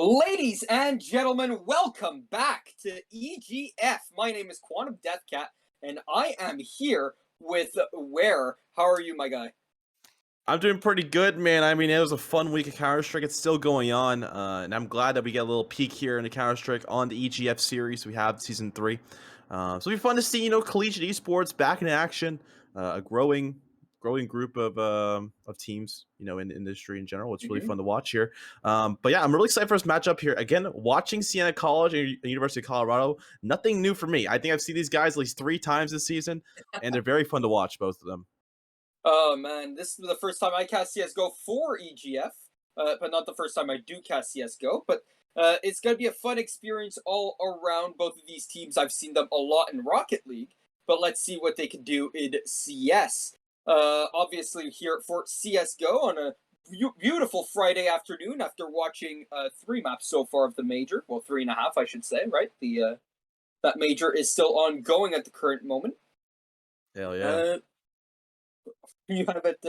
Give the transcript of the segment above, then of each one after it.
Ladies and gentlemen, welcome back to EGF. My name is Quantum Deathcat, and I am here with Where. How are you, my guy? I'm doing pretty good, man. I mean, it was a fun week of Counter-Strike. It's still going on, and I'm glad that we get a little peek here in the Counter-Strike on the EGF series. We have season 3, so it'll be fun to see, collegiate esports back in action. A growing group of teams, in the industry in general. It's really hmm fun to watch here. But yeah, I'm really excited for this matchup here. Again, watching Siena College and University of Colorado, nothing new for me. I think I've seen these guys at least 3 times this season, and they're very fun to watch, both of them. Oh man, this is the first time I cast CSGO for EGF, but not the first time I do cast CSGO. But it's gonna be a fun experience all around. Both of these teams, I've seen them a lot in Rocket League, but let's see what they can do in CS. Obviously, here for CSGO on a beautiful Friday afternoon after watching 3 maps so far of the major. Well, three and a half, I should say. Right, the that major is still ongoing at the current moment. Hell yeah. Uh, you have it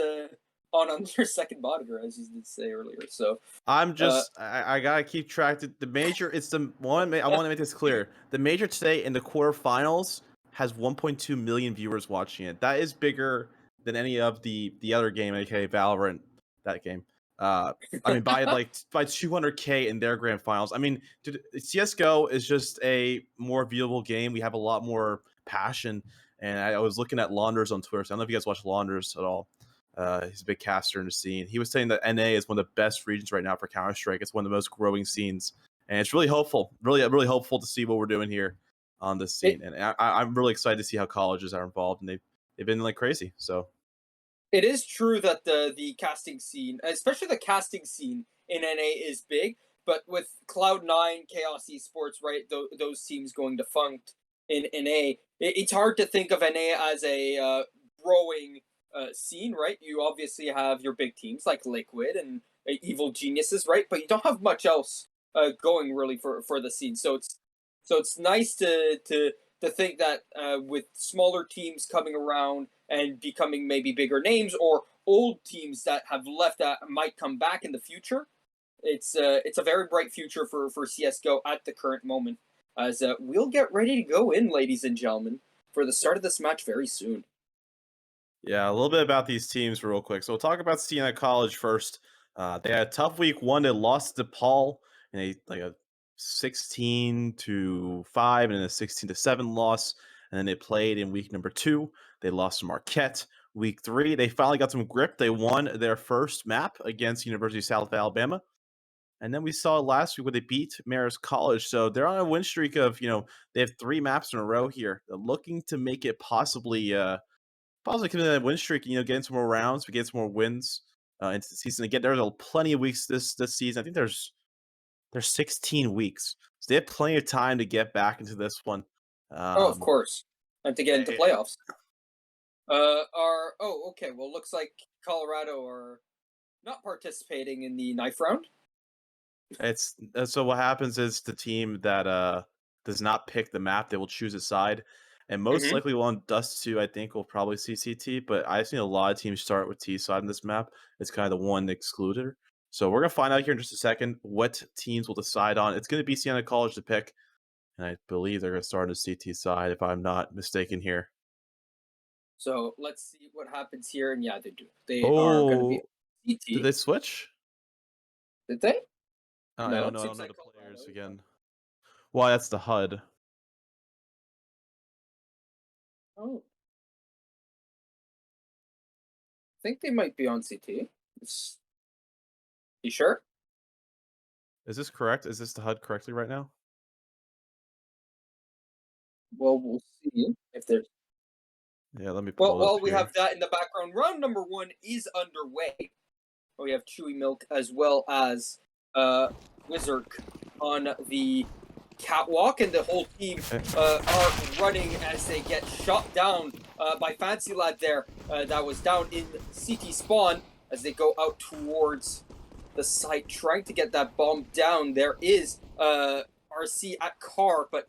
on your second monitor, as you did say earlier. So, I'm uh, just I gotta keep track. The major, it's the one. I want to make this clear. The major today in the quarterfinals has 1.2 million viewers watching it. That is bigger than any of the other game, aka Valorant. That game. Uh, I mean, by 200K in their grand finals. I mean, dude, CS:GO is just a more viewable game. We have a lot more passion. And I was looking at Launders on Twitter. So I don't know if you guys watch Launders at all. He's a big caster in the scene. He was saying that NA is one of the best regions right now for Counter Strike. It's one of the most growing scenes, and it's really hopeful, really hopeful to see what we're doing here on this it scene. And I'm really excited to see how colleges are involved, and they've been like crazy. So it is true that the casting scene, especially the casting scene in NA, is big. But with Cloud9, Chaos Esports, right, those teams going defunct in NA, it's hard to think of NA as a growing scene, right? You obviously have your big teams like Liquid and Evil Geniuses, right? But you don't have much else going really for the scene. So it's nice to think that with smaller teams coming around and becoming maybe bigger names, or old teams that have left that might come back in the future. It's a very bright future for CS:GO at the current moment. As we'll get ready to go in, ladies and gentlemen, for the start of this match very soon. yeah, a little bit about these teams real quick. So we'll talk about Siena College first. They had a tough week one. They lost to Paul in a 16-5 and a 16-7 loss. And then they played in week number 2. They lost to Marquette. Week 3, they finally got some grip. They won their first map against University of South Alabama. And then we saw last week where they beat Marist College. So they're on a win streak of, they have 3 maps in a row here. They're looking to make it possibly continue that win streak, getting some more rounds, we get some more wins into the season. Again, there's plenty of weeks this season. I think there's 16 weeks, so they have plenty of time to get back into this one. Oh, of Um, course, and to get into eh, playoffs. Are okay. Well, looks like Colorado are not participating in the knife round. it's so what happens is the team that does not pick the map, they will choose a side, and most hmm likely one Dust 2, I think, will probably see CT. But I've seen a lot of teams start with T side in this map. It's kind of the one excluder. So we're gonna find out here in just a second what teams will decide on. It's gonna be Siena College to pick, and I believe they're gonna start on the CT side if I'm not mistaken here. So let's see what happens here. And yeah, they do. They are going to be Oh, did CT. they switch? Did they? I No, don't it know. I don't seems know like the players Colorado. again. Why? That's the HUD. Oh, I think they might be on CT. You sure? Is this correct? Is this the HUD correctly right now? Well, we'll see if there's. Yeah, let me Well, pull it up while we have here. that in the background, round number one is underway. We have Chewy Milk as well as Wizard on the catwalk, and the whole team Eh, are running as they get shot down by Fancy Lad there. That was down in CT spawn as they go out towards the site, trying to get that bomb down. There is RC at car, but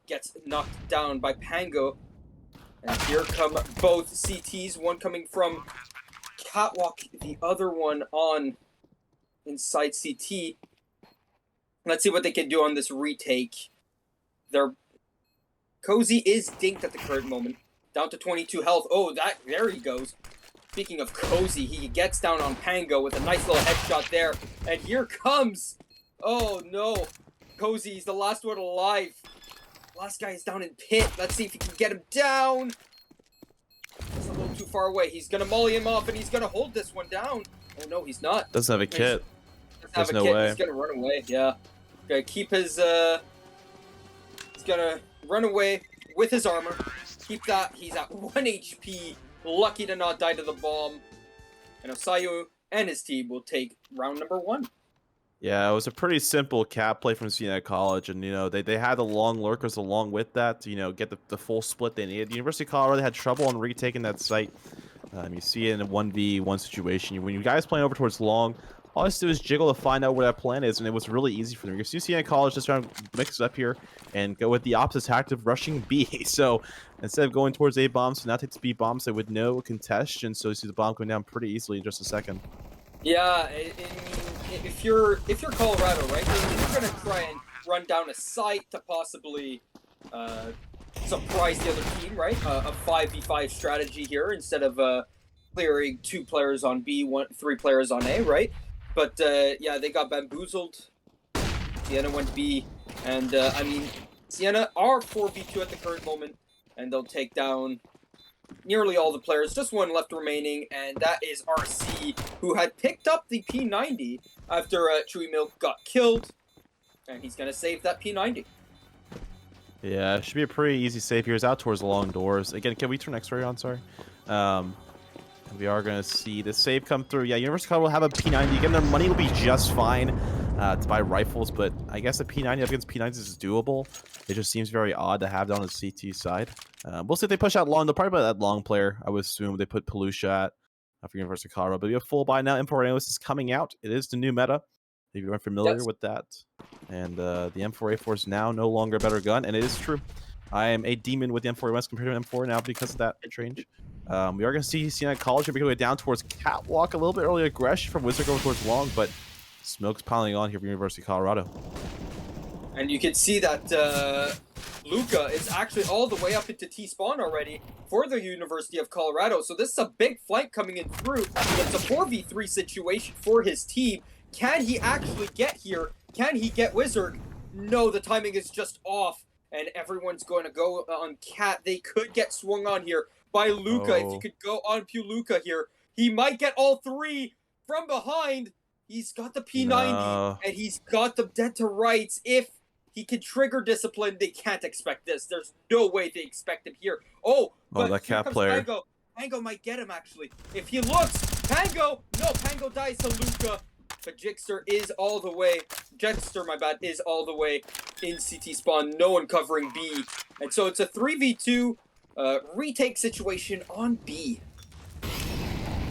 gets knocked down by Pango. And here come both CTs, one coming from catwalk, the other one on inside CT. Let's see what they can do on this retake. Their Cozy is dinked at the current moment. Down to 22 health. Oh, there he goes. Speaking of Cozy, he gets down on Pango with a nice little headshot there. And here comes... Oh, no. Cozy's the last one alive. Last guy is down in pit. Let's see if he can get him down. It's a little too far away. He's going to molly him off, and he's going to hold this one down. Oh, no, he's not. Doesn't have a kit. There's no way. He's going to run away, yeah. Gonna keep his... He's going to run away with his armor. Keep that. He's at 1 HP. Lucky to not die to the bomb. And Osayu and his team will take round number 1. Yeah, it was a pretty simple cap play from Siena College, and they had the long lurkers along with that to get the full split they needed. The University of Colorado had trouble on retaking that site. You see it in a 1v1 situation. When you guys playing over towards long, all I have to do is jiggle to find out where that plan is, and it was really easy for them. You see Siena College just trying to mix it up here and go with the opposite tactic of rushing B. So instead of going towards A bombs, now takes B bombs with no contestation. So you see the bomb going down pretty easily in just a second. Yeah, if you're Colorado, right, you're gonna try and run down a site to possibly surprise the other team, right? A 5v5 strategy here instead of clearing 2 players on B, 3 players on A, right? But yeah, they got bamboozled. Siena went B, and I mean, Siena are 4v2 at the current moment, and they'll take down nearly all the players. Just one left remaining, and that is RC, who had picked up the P90 after Chewy Milk got killed, and he's gonna save that P90. Yeah, it should be a pretty easy save here. He's out towards the long doors. Again, can we turn X-ray on? Sorry. We are going to see the save come through. Yeah, University of Colorado will have a P90. Again, their money will be just fine to buy rifles, but I guess a P90 up against P90s is doable. It just seems very odd to have down the CT side. We'll see if they push out long. They'll probably put that long player. I would assume they put Palusha at for University of Colorado. But we have full buy now. M4 Analyst is coming out. It is the new meta, if you aren't familiar with that. And the M4A4 is now no longer a better gun, and it is true. I am a demon with the M4 compared to M4 now because of that change. We are going to see Siena College making way down towards Catwalk. A little bit early aggression from Wizard going towards Long, but smoke's piling on here for University of Colorado. And you can see that Luca is actually all the way up into T-spawn already for the University of Colorado. So this is a big flank coming in through. It's a 4v3 situation for his team. Can he actually get here? Can he get Wizard? No, the timing is just off. And everyone's going to go on Cat. They could get swung on here by Luca. If you could go on Luca here, he might get all 3 from behind. He's got the P90, and he's got the dead to rights. If he can trigger discipline, they can't expect this. There's no way they expect him here. Oh, that Cat player. Pango. Pango might get him, actually. If he looks, Pango! No, Pango dies to Luca. But Jixter is all the way, Jexter, my bad, is all the way in CT spawn. No one covering B. And so it's a 3v2 retake situation on B.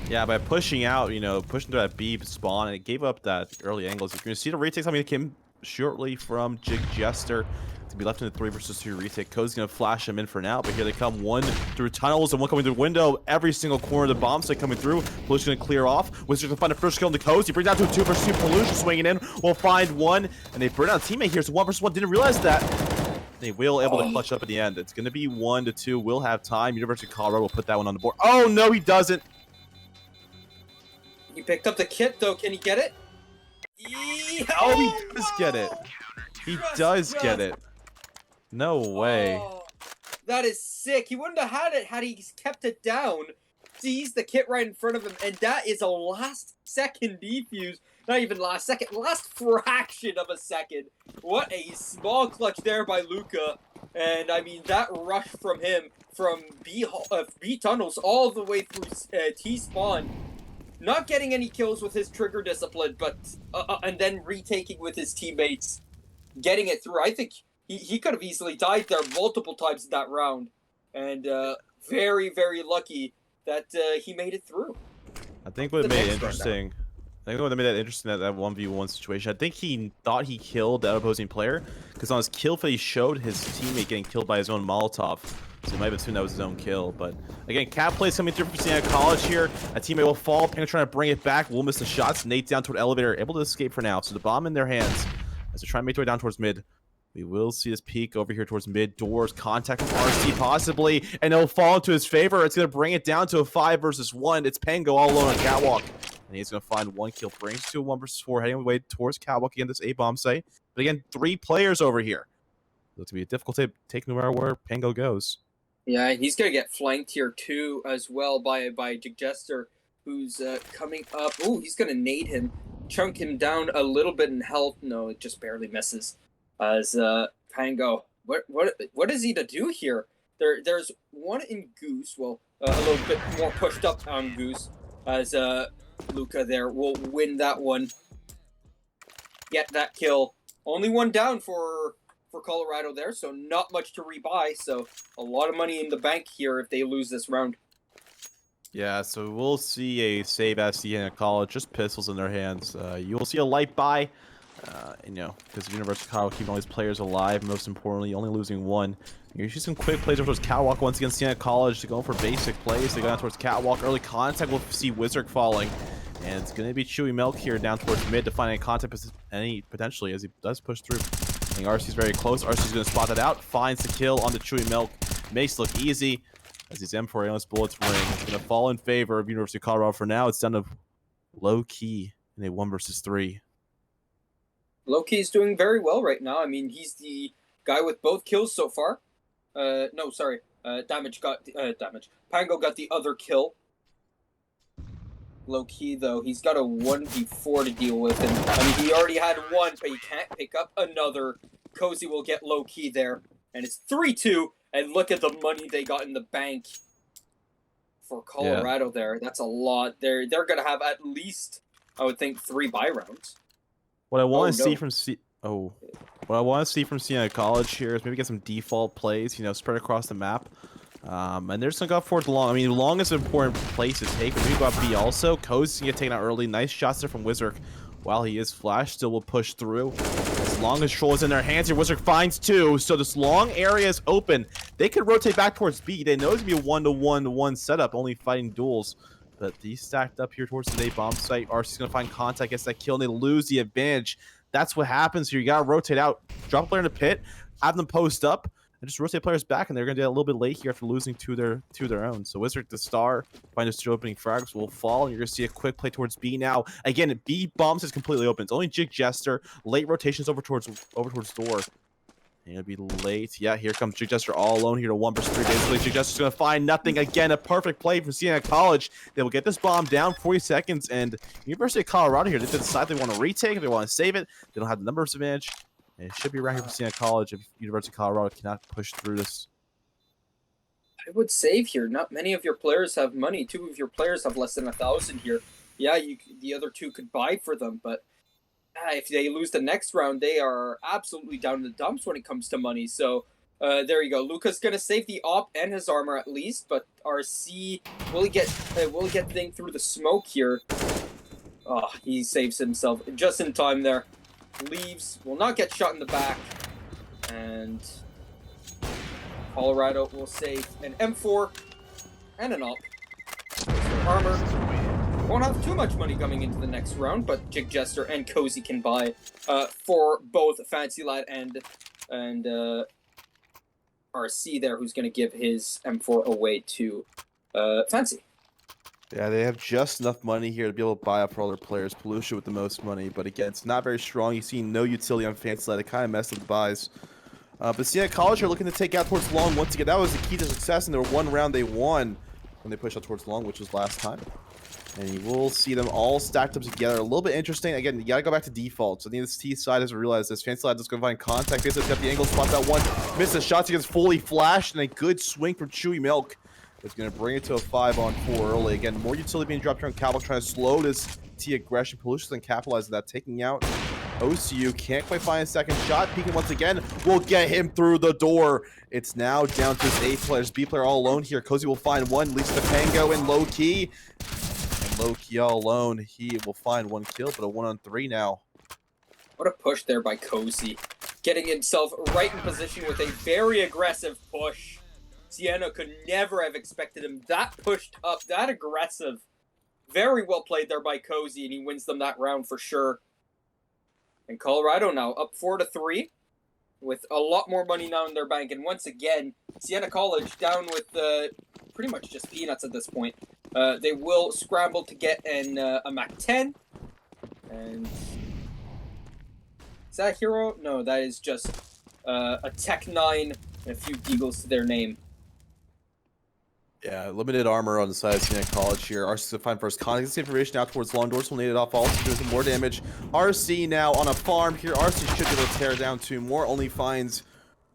Yeah, by pushing out, pushing through that B spawn, and it gave up that early angles. You're going to see the retake coming came shortly from Jester to be left in the 3 versus 2 retake. Cody's going to flash him in for now, but here they come. One through tunnels and one coming through the window. Every single corner of the bomb site coming through. Palusha's going to clear off. Wizards going to find a first kill on the Cozy. He brings down to a 2 versus 2. Palusha swinging in. We'll find one, and they burn out a teammate here. So 1 versus 1 didn't realize that. They will able to clutch up at the end. It's going to be 1 to 2. We'll have time. University of Colorado will put that one on the board. Oh, no, he doesn't. He picked up the kit, though. Can he get it? Oh, he does get it. He does get it. No way. Oh, that is sick. He wouldn't have had it had he kept it down. Sees the kit right in front of him, and that is a last second defuse. Not even last second, last fraction of a second. What a small clutch there by Luca. And I mean, that rush from him from B tunnels all the way through T spawn. Not getting any kills with his trigger discipline, but and then retaking with his teammates, getting it through. I think he could have easily died there multiple times in that round, and very, very lucky that he made it through. I think what made it interesting. I think what made that interesting, that 1v1 situation. I think he thought he killed that opposing player because on his kill feed he showed his teammate getting killed by his own Molotov. So he might have assumed that was his own kill. But again, Cat plays coming through for Siena College here. A teammate will fall. Pango trying to bring it back. Will miss the shots. Nate's down toward elevator, able to escape for now. So the bomb in their hands. as they're trying to make their way down towards mid. We will see this peek over here towards mid doors. Contact with RC possibly, and it'll fall into his favor. It's going to bring it down to a 5 versus 1. It's Pango all alone on Catwalk. And he's going to find 1 kill. Brings to a 1 versus 4, heading away towards Catwalk again, this A-bomb site. But again, 3 players over here. Looks to be a difficult take no matter where Pango goes. Yeah, he's going to get flanked here too as well by Jester, who's coming up. Oh, he's going to nade him. Chunk him down a little bit in health. No, it just barely misses. As Pango, what is he to do here? There's one in Goose. Well, a little bit more pushed up on Goose. As Luca there will win that one. Get that kill. Only one down for Colorado there, so not much to rebuy. So a lot of money in the bank here if they lose this round. Yeah, so we'll see a save at Siena College, just pistols in their hands. You will see a light buy, you know, because University of Colorado keeping all these players alive, most importantly, only losing 1. You see some quick plays over towards Catwalk once again. Siena College, they're going for basic plays. They go down towards Catwalk. Early contact, we'll see Wizard falling. And it's going to be Chewy Milk here down towards mid to find any contact, potentially, as he does push through. I think RC's very close. RC's going to spot that out, finds the kill on the Chewy Milk. Makes it look easy. As these M4 analyst bullets ring, it's going to fall in favor of University of Colorado for now. It's down to Low Key in a 1 versus 3. Low Key's doing very well right now. I mean, he's the guy with both kills so far. No, sorry. Damage. Pango got the other kill. Low Key, though, he's got a 1v4 to deal with. And I mean, he already had 1, but he can't pick up another. Cozy will get Low Key there. And it's 3-2. And look at the money they got in the bank for Colorado there. That's a lot. They're going to have at least, I would think, 3 buy rounds. What I want to see from what I want to see from Siena College here is maybe get some default plays, you know, spread across the map. And they're just going to go for it long. I mean, long is an important place to take. But maybe go out B also. Cozy's going to get taken out early. Nice shots there from Wizard. While he is flashed, still will push through. As long as Troll is in their hands here, Wizard finds 2. So this long area is open. They could rotate back towards B. They know it's going to be a 1-to-1-to-1 setup, only fighting duels. But he's stacked up here towards the A bomb site. RC's going to find contact, gets that kill, and they lose the advantage. That's what happens here. You got to rotate out, drop a player in the pit, have them post up, and just rotate players back, and they're going to do that a little bit late here after losing to their own. So Wizard, the star, find his 2 opening frags will fall, and you're going to see a quick play towards B now. Again, B bombs is completely open. It's only Jig Jester. Late rotations over towards door. And it'll be late. Yeah, here comes Jig Jester all alone here to 1 versus 3 days. Jig Jester's going to find nothing. Again, a perfect play from Siena College. They will get this bomb down 40 seconds, and University of Colorado here, they decide they want to retake, if they want to save it. They don't have the numbers advantage. And it should be around here for Siena College if University of Colorado cannot push through this. I would save here. Not many of your players have money. 2 of your players have less than 1,000 here. Yeah, the other 2 could buy for them, but if they lose the next round, they are absolutely down in the dumps when it comes to money. So there you go. Luca's gonna save the op and his armor at least, but RC will he get thing through the smoke here. Oh, he saves himself just in time there. Leaves, will not get shot in the back, and Colorado will save an M4 and an op. Armor. Won't have too much money coming into the next round, but Jig Jester and Cozy can buy for both Fancy Lad and RC there, who's going to give his M4 away to Fancy. Yeah, they have just enough money here to be able to buy up for all their players. Pollution with the most money, but again, it's not very strong. You see no utility on Fancy Lad. It kind of messed up the buys. But Siena College are looking to take out towards long once again. That was the key to success, and there were 1 round they won when they pushed out towards long, which was last time. And you will see them all stacked up together. A little bit interesting. Again, you gotta go back to default. So I think this T side has realized this. Fancy Lad is going to find contact. Basically, got the angle, spots that 1. Misses shots. He gets fully flashed, and a good swing from Chewy Milk. It's going to bring it to a 5-on-4 early. Again, more utility being dropped here on Capital, trying to slow this T aggression. Pollution and capitalize on that, taking out OCU. Can't quite find a second shot. Peeking once again will get him through the door. It's now down to his A players. B player all alone here. Cozy will find 1, leads to Pango and Low Key. And Low Key all alone. He will find 1 kill, but a 1-on-3 now. What a push there by Cozy. Getting himself right in position with a very aggressive push. Siena could never have expected him that pushed up, that aggressive. Very well played there by Cozy, and he wins them that round for sure. And Colorado now up 4-3 with a lot more money now in their bank. And once again, Siena College down with pretty much just peanuts at this point. They will scramble to get a Mac 10. And is that a hero? No, that is just a Tech 9 and a few deagles to their name. Yeah, limited armor on the side of Siena College here. RC to find first contact information out towards long doors. Will need it off also doing some more damage. RC now on a farm here. RC should be able to tear down 2 more. Only finds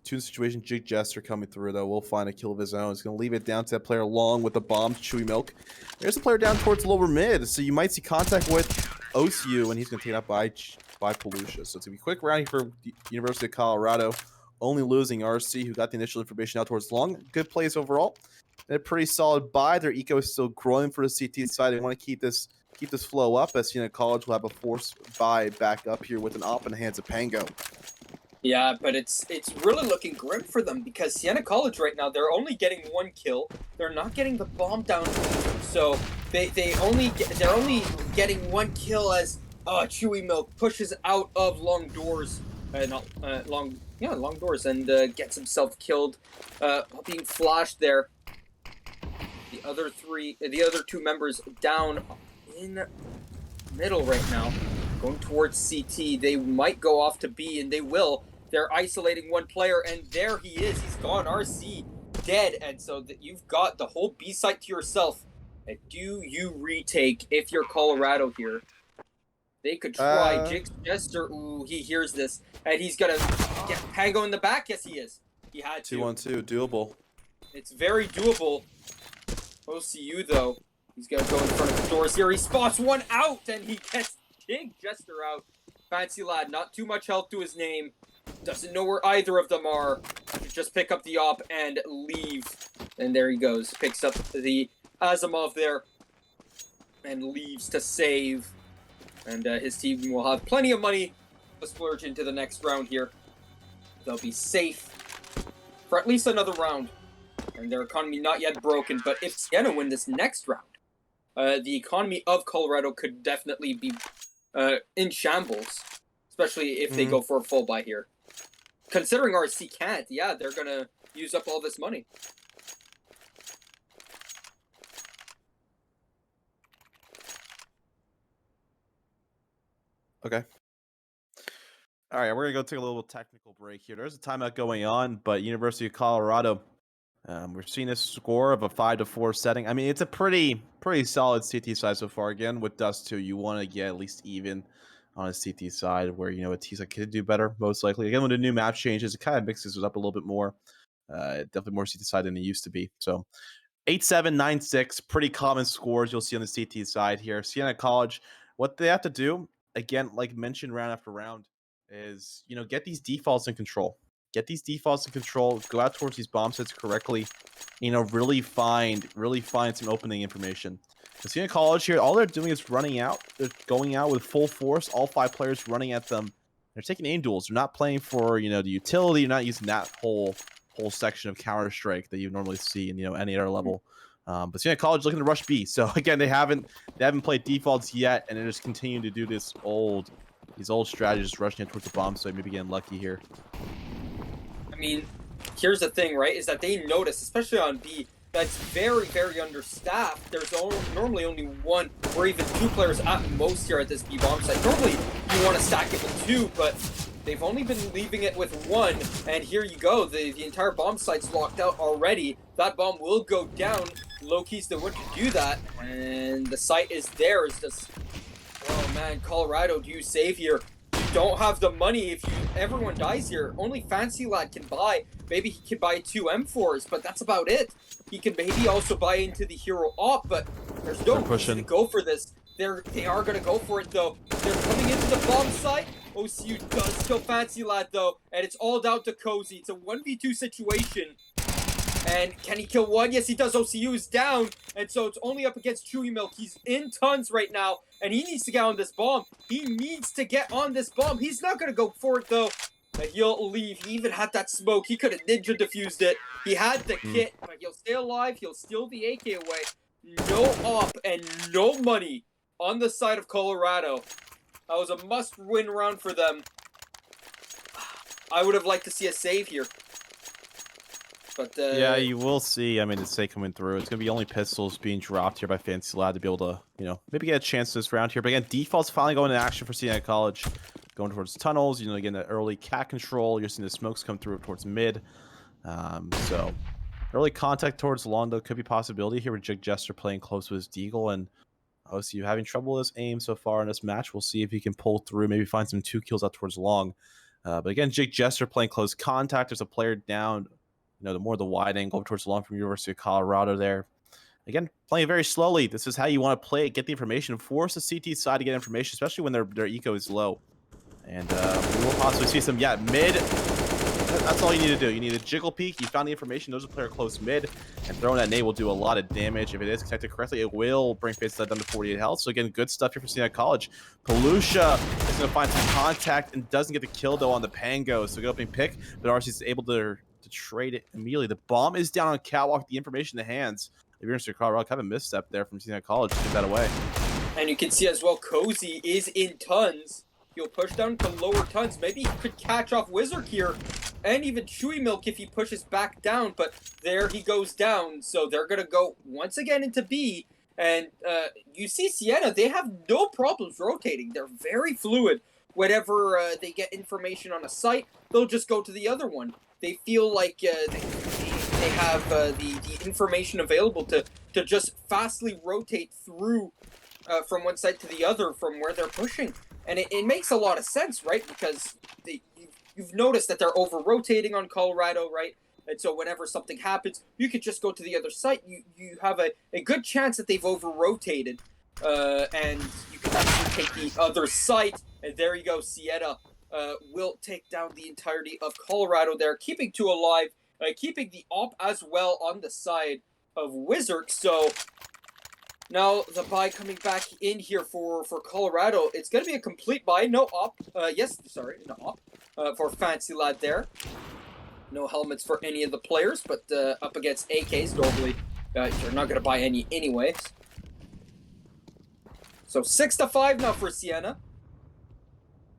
2 in the situation. Jig Jester coming through though. Will find a kill of his own. He's going to leave it down to that player long with the bombs. Chewy Milk. There's a player down towards lower mid. So you might see contact with OCU and he's going to take it out by Pelusia. So it's going to be a quick round here for University of Colorado. Only losing RC who got the initial information out towards long. Good plays overall. And a pretty solid buy. Their eco is still growing for the CT side. They want to keep this flow up as Siena College will have a force buy back up here with an op in the hands of Pango. Yeah, but it's really looking grim for them because Siena College right now, they're only getting 1 kill. They're not getting the bomb down, so they're only getting 1 kill as Chewy Milk pushes out of long doors, long doors, and gets himself killed, being flashed there. The other 2 members down in middle right now, going towards CT. They might go off to B, and they will. They're isolating 1 player, and there he is. He's gone. RC dead, and so that you've got the whole B site to yourself. And do you retake if you're Colorado here? They could try. Jig Jester, ooh, he hears this, and he's gonna get Pango in the back. Yes, he is. He had to. 2-on-2, doable. It's very doable. OCU though, he's gonna go in front of the doors here. He spots 1 out, and he gets Jig Jester out. Fancy lad, not too much health to his name. Doesn't know where either of them are. Just pick up the op and leave. And there he goes. Picks up the Asimov there and leaves to save. And his team will have plenty of money to splurge into the next round here. They'll be safe for at least another round. And their economy not yet broken. But if Siena win this next round, the economy of Colorado could definitely be in shambles. Especially if they go for a full buy here. Considering RC can't, yeah, they're going to use up all this money. Okay. All right, we're going to go take a little technical break here. There's a timeout going on, but University of Colorado, we're seeing a score of a 5-4 setting. I mean, it's a pretty solid CT side so far. Again, with Dust 2, you want to get at least even on a CT side where, a T side could do better, most likely. Again, with the new map changes, it kind of mixes it up a little bit more. Definitely more CT side than it used to be. So 8-7, 9-6, pretty common scores you'll see on the CT side here. Siena College, what they have to do, again, like mentioned round after round, is, get these defaults in control. Get these defaults in control, go out towards these bomb sets correctly, really find some opening information. The Siena College here, all they're doing is running out. They're going out with full force, all 5 players running at them. They're taking aim duels. They're not playing for, the utility. You're not using that whole section of Counter-Strike that you normally see in, any other level. But Siena College is looking to rush B. So again, they haven't played defaults yet, and they're just continuing to do these old strategies, rushing in towards the bomb site, maybe getting lucky here. I mean, here's the thing, right, is that they notice, especially on B, that's very, very understaffed. There's normally only 1 or even 2 players at most here at this B bomb site. Normally, you want to stack it with 2, but they've only been leaving it with 1, and here you go. The entire bomb site's locked out already. That bomb will go down. Loki's the one to do that, and the site is there. It's just, oh man, Colorado, do you save here? You don't have the money if everyone dies here. Only Fancy Lad can buy. Maybe he can buy 2 M4s, but that's about it. He can maybe also buy into the hero op, but there's no reason to go for this. They are going to go for it, though. They're coming into the bomb site. OCU does kill Fancy Lad, though, and it's all down to Cozy. It's a 1v2 situation. And can he kill 1? Yes, he does. OCU is down, and so it's only up against Chewy Milk. He's in tons right now, and he needs to get on this bomb. He needs to get on this bomb. He's not going to go for it, though. And he'll leave. He even had that smoke. He could have ninja diffused it. He had the kit, but he'll stay alive. He'll steal the AK away. No op and no money on the side of Colorado. That was a must-win round for them. I would have liked to see a save here. But, yeah, you will see. I mean, it's say coming through. It's gonna be only pistols being dropped here by Fancy Lad to be able to, maybe get a chance this round here. But again, default's finally going into action for Siena College, going towards tunnels. Getting that early cat control. You're seeing the smokes come through towards mid. So early contact towards long though could be a possibility here with Jig Jester playing close with his Deagle, and obviously having trouble with his aim so far in this match. We'll see if he can pull through, maybe find some 2 kills out towards long. But again, Jig Jester playing close contact. There's a player down. The more the wide angle towards long from University of Colorado there. Again, playing very slowly. This is how you want to play it. Get the information. Force the CT side to get information, especially when their eco is low. And we will possibly see some, mid. That's all you need to do. You need a jiggle peek. You found the information. There's a player close mid. And throwing that nade will do a lot of damage. If it is connected correctly, it will bring Face down to 48 health. So again, good stuff here for Siena College. Palusha is going to find some contact and doesn't get the kill, though, on the Pango. So good opening pick. But RC is able to trade it immediately. The bomb is down on catwalk. The information in the hands of University of Colorado. Kind of a misstep there from Siena College to get that away. And you can see as well, Cozy is in tons. He'll push down to lower tons. Maybe he could catch off Wizard here, and even Chewy Milk if he pushes back down. But there he goes down. So they're gonna go once again into B. And you see Siena, they have no problems rotating. They're very fluid. Whenever they get information on a site, they'll just go to the other one. They feel like they have the information available to just fastly rotate through from one side to the other from where they're pushing. And it makes a lot of sense, right? Because you've noticed that they're over-rotating on Colorado, right? And so whenever something happens, you could just go to the other site. You have a good chance that they've over-rotated. And you can actually take the other site. And there you go, Siena will take down the entirety of Colorado there, keeping 2 alive, keeping the op as well on the side of Wizard. So now the buy coming back in here for Colorado. It's going to be a complete buy. No op. No op for Fancy Lad there. No helmets for any of the players, but up against AKs, normally you're not going to buy any anyways. So 6-5 now for Siena.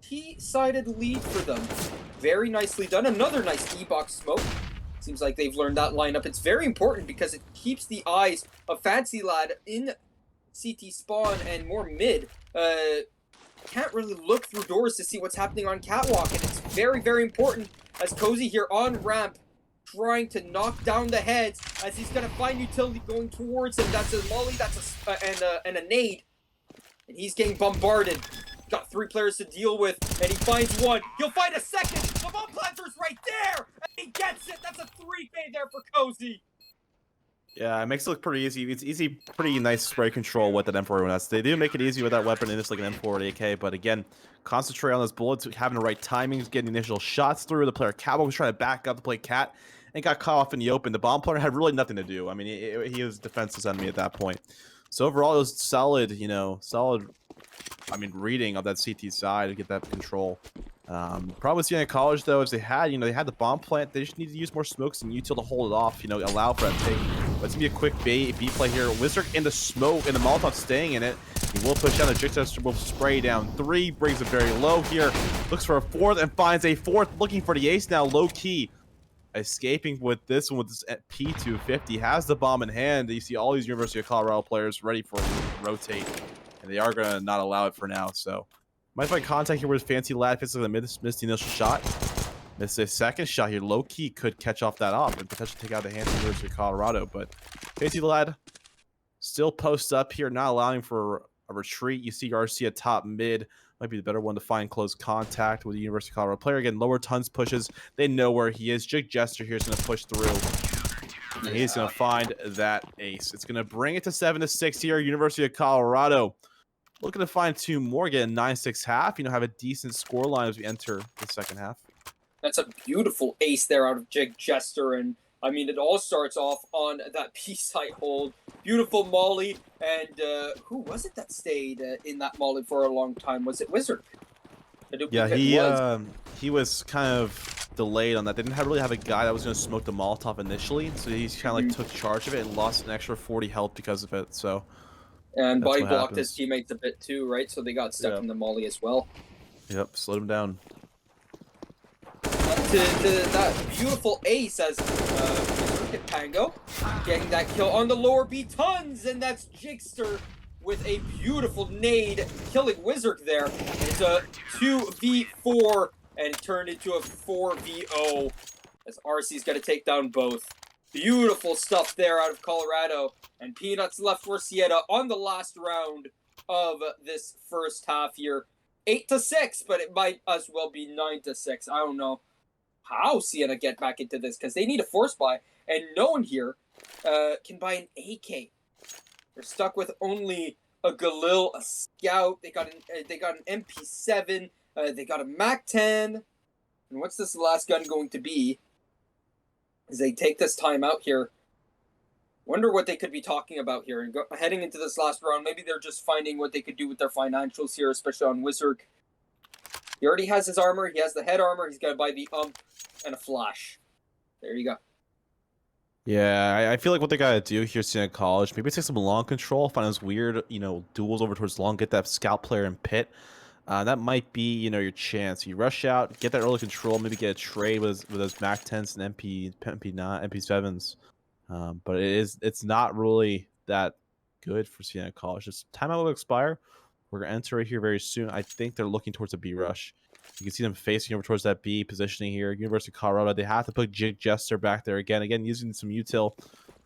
T-sided lead for them. Very nicely done. Another nice E-box smoke. Seems like they've learned that lineup. It's very important because it keeps the eyes of Fancy Lad in CT spawn and more mid. Can't really look through doors to see what's happening on catwalk, and it's very, very important as Cozy here on ramp trying to knock down the heads as he's gonna find utility going towards him. That's a molly, and a nade, and he's getting bombarded. Got 3 players to deal with, and he finds one. He'll find a second. The bomb planter's right there, and he gets it. That's a 3K there for Cozy. Yeah, it makes it look pretty easy. It's easy, pretty nice spray control with that M4. They do make it easy with that weapon, and it's like an M4 AK. But again, concentrate on those bullets, having the right timings, getting initial shots through. The player Cabo was trying to back up to play Cat, and got caught off in the open. The bomb player had really nothing to do. I mean, he was defenseless enemy at that point. So overall, it was solid. I mean, reading of that CT side to get that control. Problem with Siena College though is they had the bomb plant. They just need to use more smokes and util to hold it off. Allow for that take. But it's gonna be a quick B play here. Wizard in the smoke and the Molotov staying in it. He will push down. The Jigsaw will spray down 3. Brings it very low here. Looks for a 4th and finds a 4th. Looking for the ace now. Low key. Escaping with this one with this P250. Has the bomb in hand. You see all these University of Colorado players ready for rotate. And they are going to not allow it for now. So might find contact here with Fancy Lad. Fits like missed the initial shot. Missed a second shot here. Low key could catch off that off and potentially take out the hands of University of Colorado. But Fancy Lad still posts up here, not allowing for a retreat. You see RC at top mid. Might be the better one to find close contact with the University of Colorado player. Again, lower tons pushes. They know where he is. Jig Jester here is going to push through. And he's going to find that ace. It's going to bring it to 7-6 here. University of Colorado looking to find 2 more. Get a 9-6 half. Have a decent score line as we enter the second half. That's a beautiful ace there out of Jig Jester, and I mean, it all starts off on that P-site hold. Beautiful molly, and who was it that stayed in that molly for a long time? Was it Wizard? Yeah, he was kind of delayed on that. They didn't really have a guy that was going to smoke the Molotov initially, so he's kind of like took charge of it and lost an extra 40 health because of it. So And That's body what blocked his happens. teammates a bit too, right? So they got stuck Yeah. in the molly as well. Yep, slowed him down. To that beautiful ace as Circuit Pango getting that kill on the lower B tons, and that's Jigster with a beautiful nade killing Wizard there. It's a 2v4 and turned into a 4v0 as RC's got to take down both. Beautiful stuff there out of Colorado, and Peanuts left for Siena on the last round of this first half here. 8-6, but it might as well be 9-6. I don't know how Siena get back into this because they need a force buy, and no one here can buy an AK. They're stuck with only a Galil, a Scout. They got an MP7. They got a MAC-10. And what's this last gun going to be? As they take this time out here, wonder what they could be talking about here and heading into this last round. Maybe they're just finding what they could do with their financials here, especially on Wizard. He already has his armor. He has the head armor. He's got to buy the and a flash. There you go. Yeah, I feel like what they gotta do here, Siena College, maybe take some long control, find those weird, duels over towards long, get that scout player in pit. That might be, your chance. You rush out, get that early control, maybe get a trade with those MAC 10s and MP9, MP7s. But it's not really that good for Siena College. This timeout will expire. We're gonna enter right here very soon. I think they're looking towards a B rush. You can see them facing over towards that B positioning here. University of Colorado. They have to put Jig Jester back there again. Again, using some util.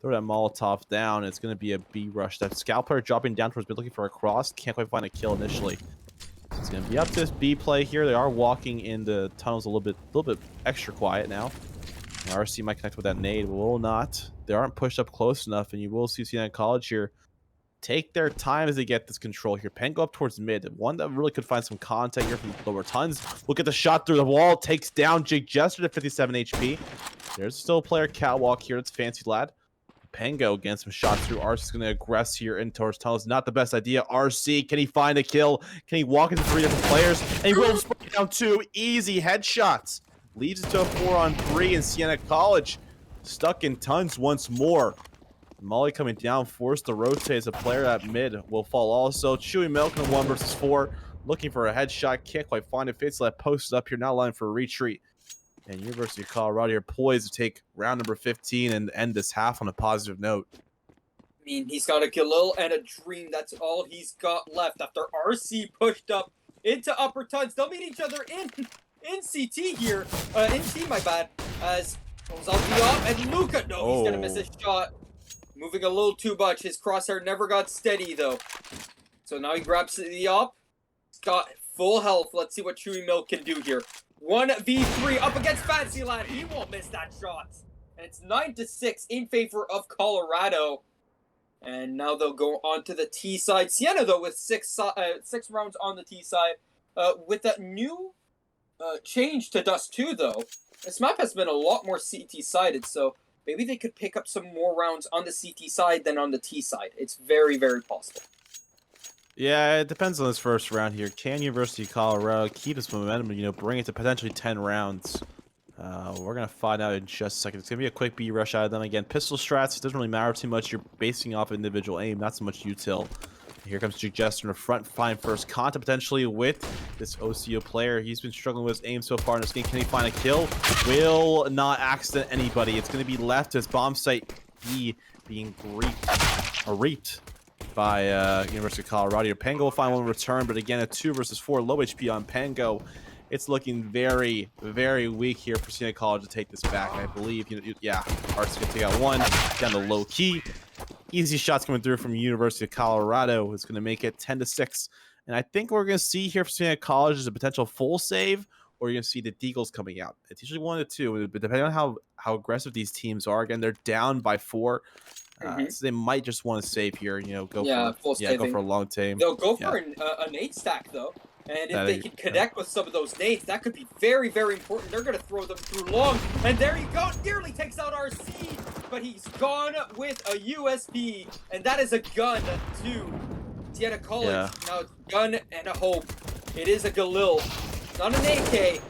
Throw that Molotov down. It's going to be a B rush. That scout player dropping down towards B looking for a cross. Can't quite find a kill initially. So it's going to be up to this B play here. They are walking in the tunnels a little bit extra quiet now. RC might connect with that nade. Will not. They aren't pushed up close enough, and you will see Siena College here take their time as they get this control here. Pen go up towards mid. One that really could find some contact here from lower tons. Look at the shot through the wall. Takes down Jake Jester to 57 HP. There's still a player catwalk here. It's Fancy Lad. Pengo against some shots through. RC's going to aggress here in towards tunnels. Not the best idea. RC, can he find a kill? Can he walk into 3 different players? And he will spray down 2 easy headshots. Leads it to a 4-on-3 in Siena College. Stuck in tons once more. Molly coming down, forced to rotate as a player at mid will fall also. Chewy Milk in a 1 versus 4. Looking for a headshot. Can't quite find it. Fates left posted up here. Now line for a retreat. And University of Colorado here poised to take round number 15 and end this half on a positive note. I mean, he's got a Galil and a Dream. That's all he's got left after RC pushed up into upper tons. They'll meet each other in CT here. In C, my bad. As goes out the op and Luca. No, he's going to miss his shot. Moving a little too much. His crosshair never got steady, though. So now he grabs the op. He's got full health. Let's see what Chewy Milk can do here. 1v3 up against Fancy Lad. He won't miss that shot. And it's 9-6 in favor of Colorado. And now they'll go on to the T side. Siena, though, with six rounds on the T side. With that new change to Dust 2, though, this map has been a lot more CT-sided, so maybe they could pick up some more rounds on the CT side than on the T side. It's very, very possible. Yeah, it depends on this first round here. Can University of Colorado keep this momentum, bring it to potentially 10 rounds? We're going to find out in just a second. It's going to be a quick B rush out of them. Again, pistol strats, it doesn't really matter too much. You're basing off individual aim, not so much util. Here comes Jig Jester in the front, find first contact potentially with this OCO player. He's been struggling with his aim so far in this game. Can he find a kill? Will not accident anybody. It's going to be left to his bomb site B being reaped by University of Colorado. Pango will find one return, but again, a 2 versus 4 low HP on Pango. It's looking very, very weak here for Siena College to take this back. I believe, Art's going to take out one down the low key. Easy shots coming through from University of Colorado. It's going to make it 10-6. And I think what we're going to see here for Siena College is a potential full save, or you're going to see the Deagles coming out. It's usually 1 of the 2, but depending on how aggressive these teams are, again, they're down by 4. So they might just want to save here, go for a long team. They'll go for a nade stack, though. And if they can connect with some of those nades, that could be very, very important. They're going to throw them through long. And there you go. Nearly takes out RC. But he's gone with a USP. And that is a gun, too. Siena College. Yeah. Now it's a gun and a hope. It is a Galil. Not an AK.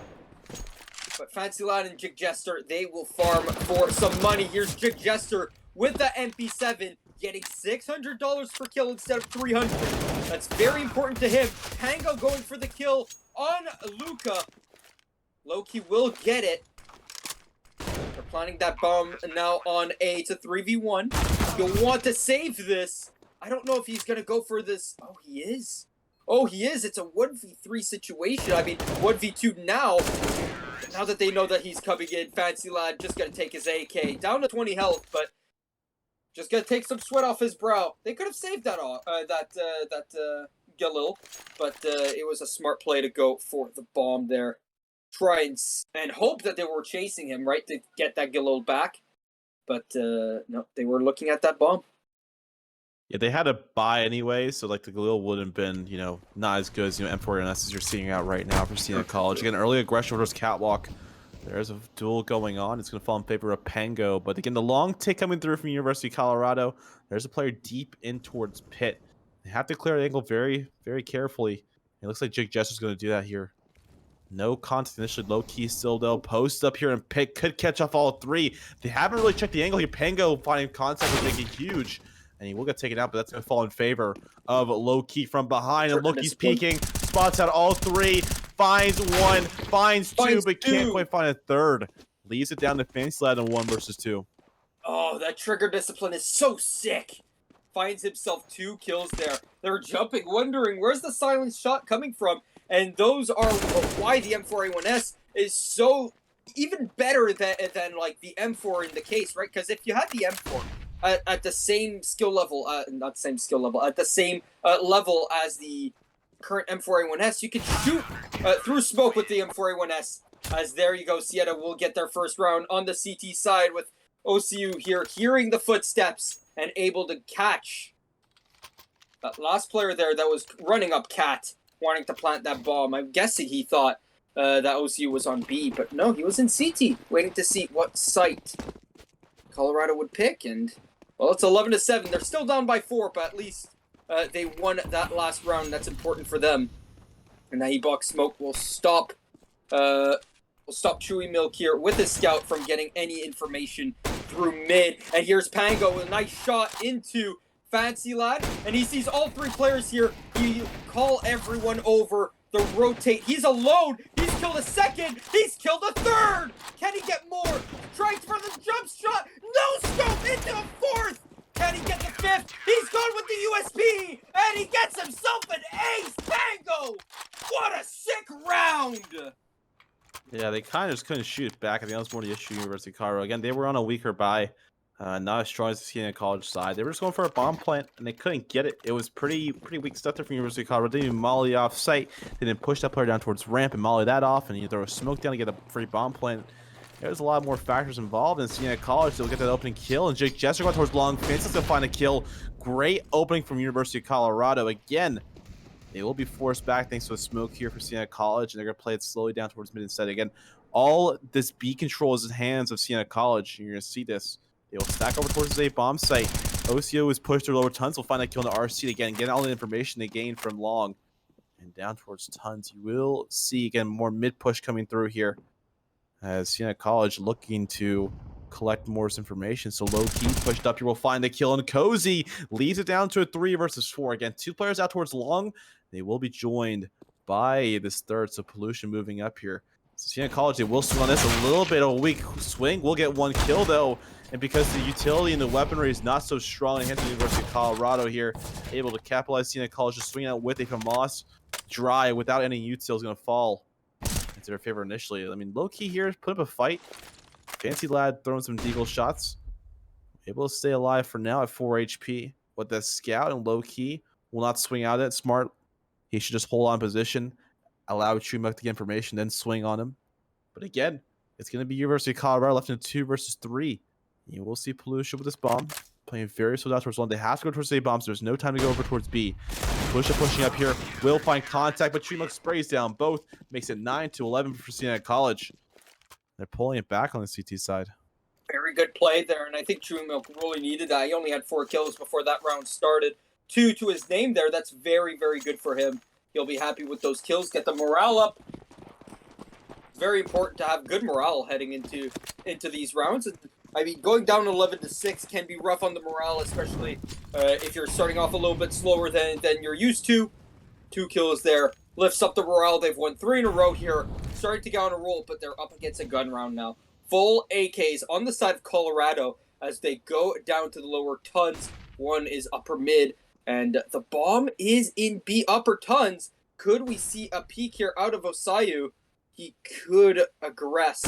But Fancy Lad and Jig Jester, they will farm for some money. Here's Jig Jester with the MP7. getting $600 per kill instead of 300. That's very important to him. Pango going for the kill on Luca. Loki will get it. They're planning that bomb now on A to 3v1. You'll want to save this. I don't know if he's going to go for this. Oh, he is. Oh, he is. It's a 1v3 situation. I mean, 1v2 now. Now that they know that he's coming in, Fancy Lad just going to take his AK. Down to 20 health, but just going to take some sweat off his brow. They could have saved that Galil, but it was a smart play to go for the bomb there. Try and hope that they were chasing him, right, to get that Galil back. But no, they were looking at that bomb. Yeah, they had to buy anyway, so like the Galil wouldn't have been, not as good as M4S as you're seeing out right now for Siena College. Again, early aggression versus Catwalk. There's a duel going on. It's going to fall in favor of Pango. But again, the long take coming through from University of Colorado. There's a player deep in towards Pit. They have to clear the angle very, very carefully. It looks like Jake Jester's going to do that here. No contact initially, low key still though. Post up here and Pit could catch off all three. They haven't really checked the angle here. Pango finding contact would make it huge. And he will get taken out, but that's going to fall in favor of Loki from behind. And Loki's peeking, spots out all three, finds one, finds two, but can't quite find a third. Leaves it down to Fancy Lad in 1 versus 2. Oh, that trigger discipline is so sick. Finds himself 2 kills there. They're jumping, wondering where's the silent shot coming from. And those are why the M4A1S is so even better than like the M4 in the case, right? Because if you had the M4 at the same skill level, not the same skill level, at the same level as the current M4A1S, you could shoot through smoke with the M4A1S. As there you go, Siena will get their first round on the CT side with OCU here, hearing the footsteps and able to catch that last player there that was running up Cat, wanting to plant that bomb. I'm guessing he thought that OCU was on B, but no, he was in CT, waiting to see what site Colorado would pick. And well, it's 11-7. They're still down by 4, but at least they won that last round. That's important for them. And now Box Smoke will stop Chewy Milk here with his scout from getting any information through mid. And here's Pango with a nice shot into Fancy Lad, and he sees all 3 players here. He call everyone over. The rotate. He's alone. He's killed a second. He's killed a third. Can he get more? Tries for the jump shot. No scope into a 4th. Can he get the 5th? He's gone with the USP, and he gets himself an ace. Pango. What a sick round. Yeah, they kind of just couldn't shoot it back. I think that was more the issue. University of Colorado. Again, they were on a weaker buy. Not as strong as the Siena College side. They were just going for a bomb plant, and they couldn't get it. It was pretty weak stuff there from University of Colorado. They didn't even molly off site. They didn't push that player down towards ramp and molly that off, and you throw a smoke down to get a free bomb plant. There's a lot more factors involved in Siena College. They'll get that opening kill, and Jake Jester going towards long fence. He's going to find a kill. Great opening from University of Colorado. Again, they will be forced back thanks to a smoke here for Siena College, and they're going to play it slowly down towards mid instead. Again, all this B control is in the hands of Siena College, and you're going to see this. They will stack over towards the A bomb site. OCO is pushed through lower Tons. Will find that kill in the RC again. Get all the information they gained from Long. And down towards Tons, you will see, again, more mid-push coming through here. As Siena College looking to collect more information. So low-key pushed up here. We'll find the kill. And Cozy leads it down to a 3 versus 4. Again, 2 players out towards Long. They will be joined by this third. So Pollution moving up here. So Siena College, they will swing on this. A little bit of a weak swing. We'll get 1 kill, though. And because the utility and the weaponry is not so strong against the University of Colorado here, able to capitalize Siena College, just swing out with a FAMAS dry without any util is going to fall into their favor initially. I mean, low-key here, put up a fight. Fancy Lad throwing some deagle shots. Able to stay alive for now at 4 HP. With the scout and low-key will not swing out at smart. He should just hold on position, allow Chumak to get information, then swing on him. But again, it's going to be University of Colorado left in 2 versus 3. You will see Pollution with this bomb. Playing very slow down towards one. They have to go towards A bombs. There's no time to go over towards B. Pollution pushing up here. Will find contact, but Chumak sprays down both. Makes it 9-11 for Siena College. They're pulling it back on the CT side. Very good play there, and I think Chumak really needed that. He only had 4 kills before that round started. 2 to his name there. That's very, very good for him. He'll be happy with those kills. Get the morale up. Very important to have good morale heading into these rounds. And I mean, going down 11-6 can be rough on the morale, especially if you're starting off a little bit slower than you're used to. 2 kills there. Lifts up the morale. They've won 3 in a row here. Starting to get on a roll, but they're up against a gun round now. Full AKs on the side of Colorado as they go down to the lower tons. One is upper mid, and the bomb is in B upper tons. Could we see a peek here out of Osayu? He could aggress.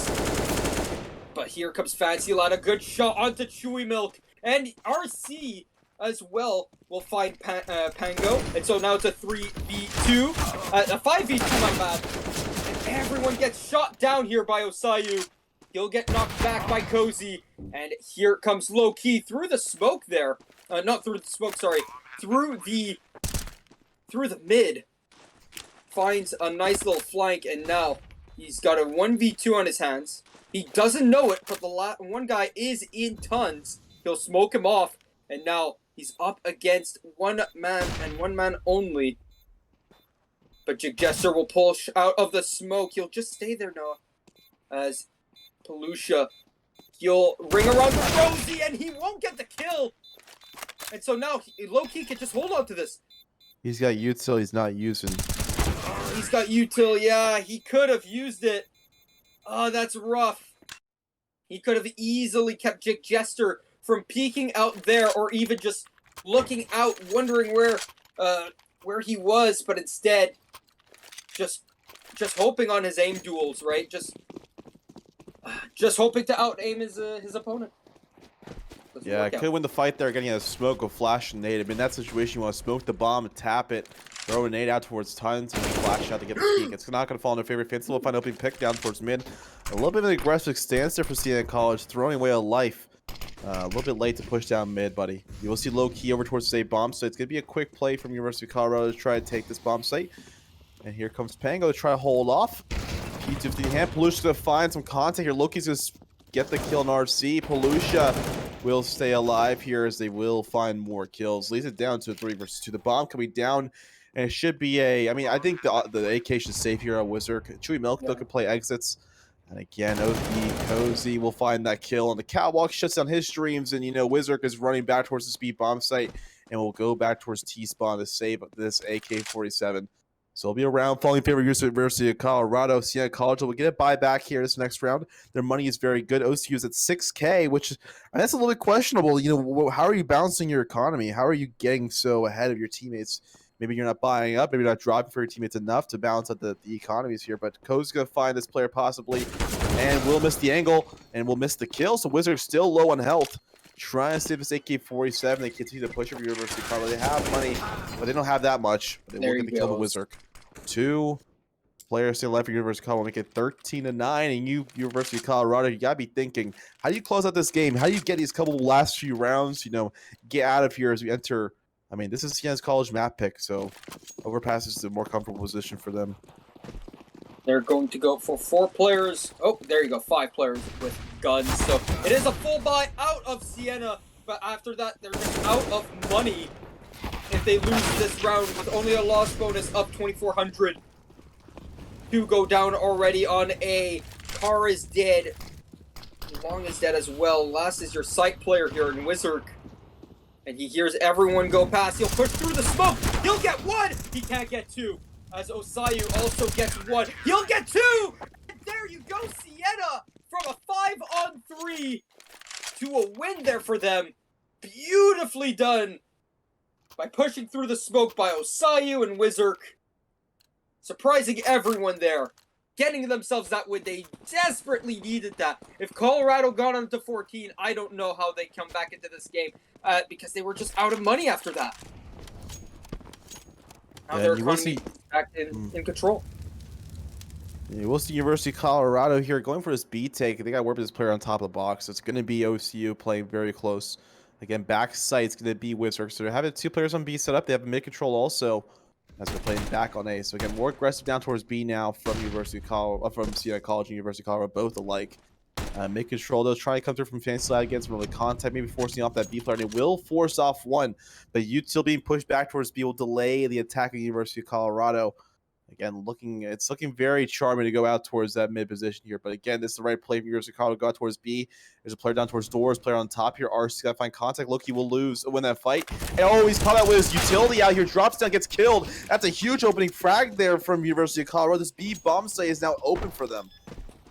But here comes Fancy Lad, a good shot onto Chewy Milk. And RC as well will find Pango. And so now it's a 3v2. A 5v2, my bad. And everyone gets shot down here by Osayu. He'll get knocked back by Cozy. And here comes Low Key through the smoke there. Not through the smoke, sorry. Through the mid. Finds a nice little flank, and now he's got a 1v2 on his hands. He doesn't know it, but the one guy is in tons. He'll smoke him off, and now he's up against one man and one man only. But Jester will push out of the smoke. He'll just stay there now. As Pelusha, he'll ring around the Rosie, and he won't get the kill. And so now, Low-Key can just hold on to this. He's got util he's not using. He's got util, yeah. He could have used it. Oh, that's rough. He could have easily kept Jester from peeking out there, or even just looking out, wondering where he was, but instead, just hoping on his aim duels, right? Just hoping to out aim his opponent. Yeah, could win the fight there, getting a smoke, a flash, and nade. I mean, in that situation, you want to smoke the bomb, tap it, throw a nade out towards tons, and flash out to get the peek. It's not going to fall in their favor. Fans will find opening pick down towards mid. A little bit of an aggressive stance there for Siena College, throwing away a life. A little bit late to push down mid, buddy. You will see Low Key over towards the bomb site. It's going to be a quick play from University of Colorado to try to take this bomb site. And here comes Pango to try to hold off. P50 in hand. Pelusha's going to find some contact here. Low Key's going to get the kill on RC. Pelusha will stay alive here as they will find more kills. Leads it down to a 3 versus 2. The bomb coming down, and it should be a... I mean, I think the AK should save here on Wizard. Chewy Milk, though, can play exits. And again, OP Cozy will find that kill. And the Catwalk shuts down his streams, and, you know, Wizard is running back towards the speed bomb site, and will go back towards T-spawn to save this AK-47. So it'll be around falling in favor of University of Colorado. Siena College will get a buyback here this next round. Their money is very good. OCU is at 6K, which that's a little bit questionable. You know, how are you balancing your economy? How are you getting so ahead of your teammates? Maybe you're not buying up. Maybe you're not dropping for your teammates enough to balance out the economies here. But Co's going to find this player possibly, and will miss the angle, and will miss the kill. So Wizards still low on health. Trying to save this AK-47. They continue to push over University of Colorado. They have money, but they don't have that much. They will get the kill the Wizard. 2 players still left for University of Colorado. Make it 13-9, and University of Colorado, you gotta be thinking, how do you close out this game? How do you get these couple last few rounds? You know, get out of here as we enter. I mean, this is Siena's college map pick, so overpass is a more comfortable position for them. They're going to go for 4 players. Oh, there you go, 5 players with guns. So it is a full buy out of Siena, but after that, they're just out of money if they lose this round with only a loss bonus of 2,400. 2 go down already on A. Car is dead. Long is dead as well. Last is your site player here in Wizard. And he hears everyone go past. He'll push through the smoke. He'll get 1. He can't get 2. As Osayu also gets 1. He'll get 2! And there you go, Siena! From a 5-on-3 to a win there for them. Beautifully done by pushing through the smoke by Osayu and Wizard. Surprising everyone there. Getting themselves that win. They desperately needed that. If Colorado got on to 14, I don't know how they come back into this game. Because they were just out of money after that. Now their economy back in control. Yeah, we'll see University of Colorado here going for this B take. They got to work with this player on top of the box. It's going to be OCU playing very close. Again, back site's going to be Wizards. So they're having 2 players on B set up. They have mid control also as they're playing back on A. So again, more aggressive down towards B now from University of Colorado, from Siena College and University of Colorado, both alike. Mid control, they'll try to come through from Fancy Slide against some early contact, maybe forcing off that B player. They will force off 1, but you still being pushed back towards B will delay the attack of University of Colorado. Again, it's looking very charming to go out towards that mid position here. But again, this is the right play for University of Colorado. Go out towards B. There's a player down towards doors, player on top here. RC got to find contact. Loki will win that fight. And oh, he's caught out with his utility out here. Drops down, gets killed. That's a huge opening frag there from University of Colorado. This B bomb site is now open for them.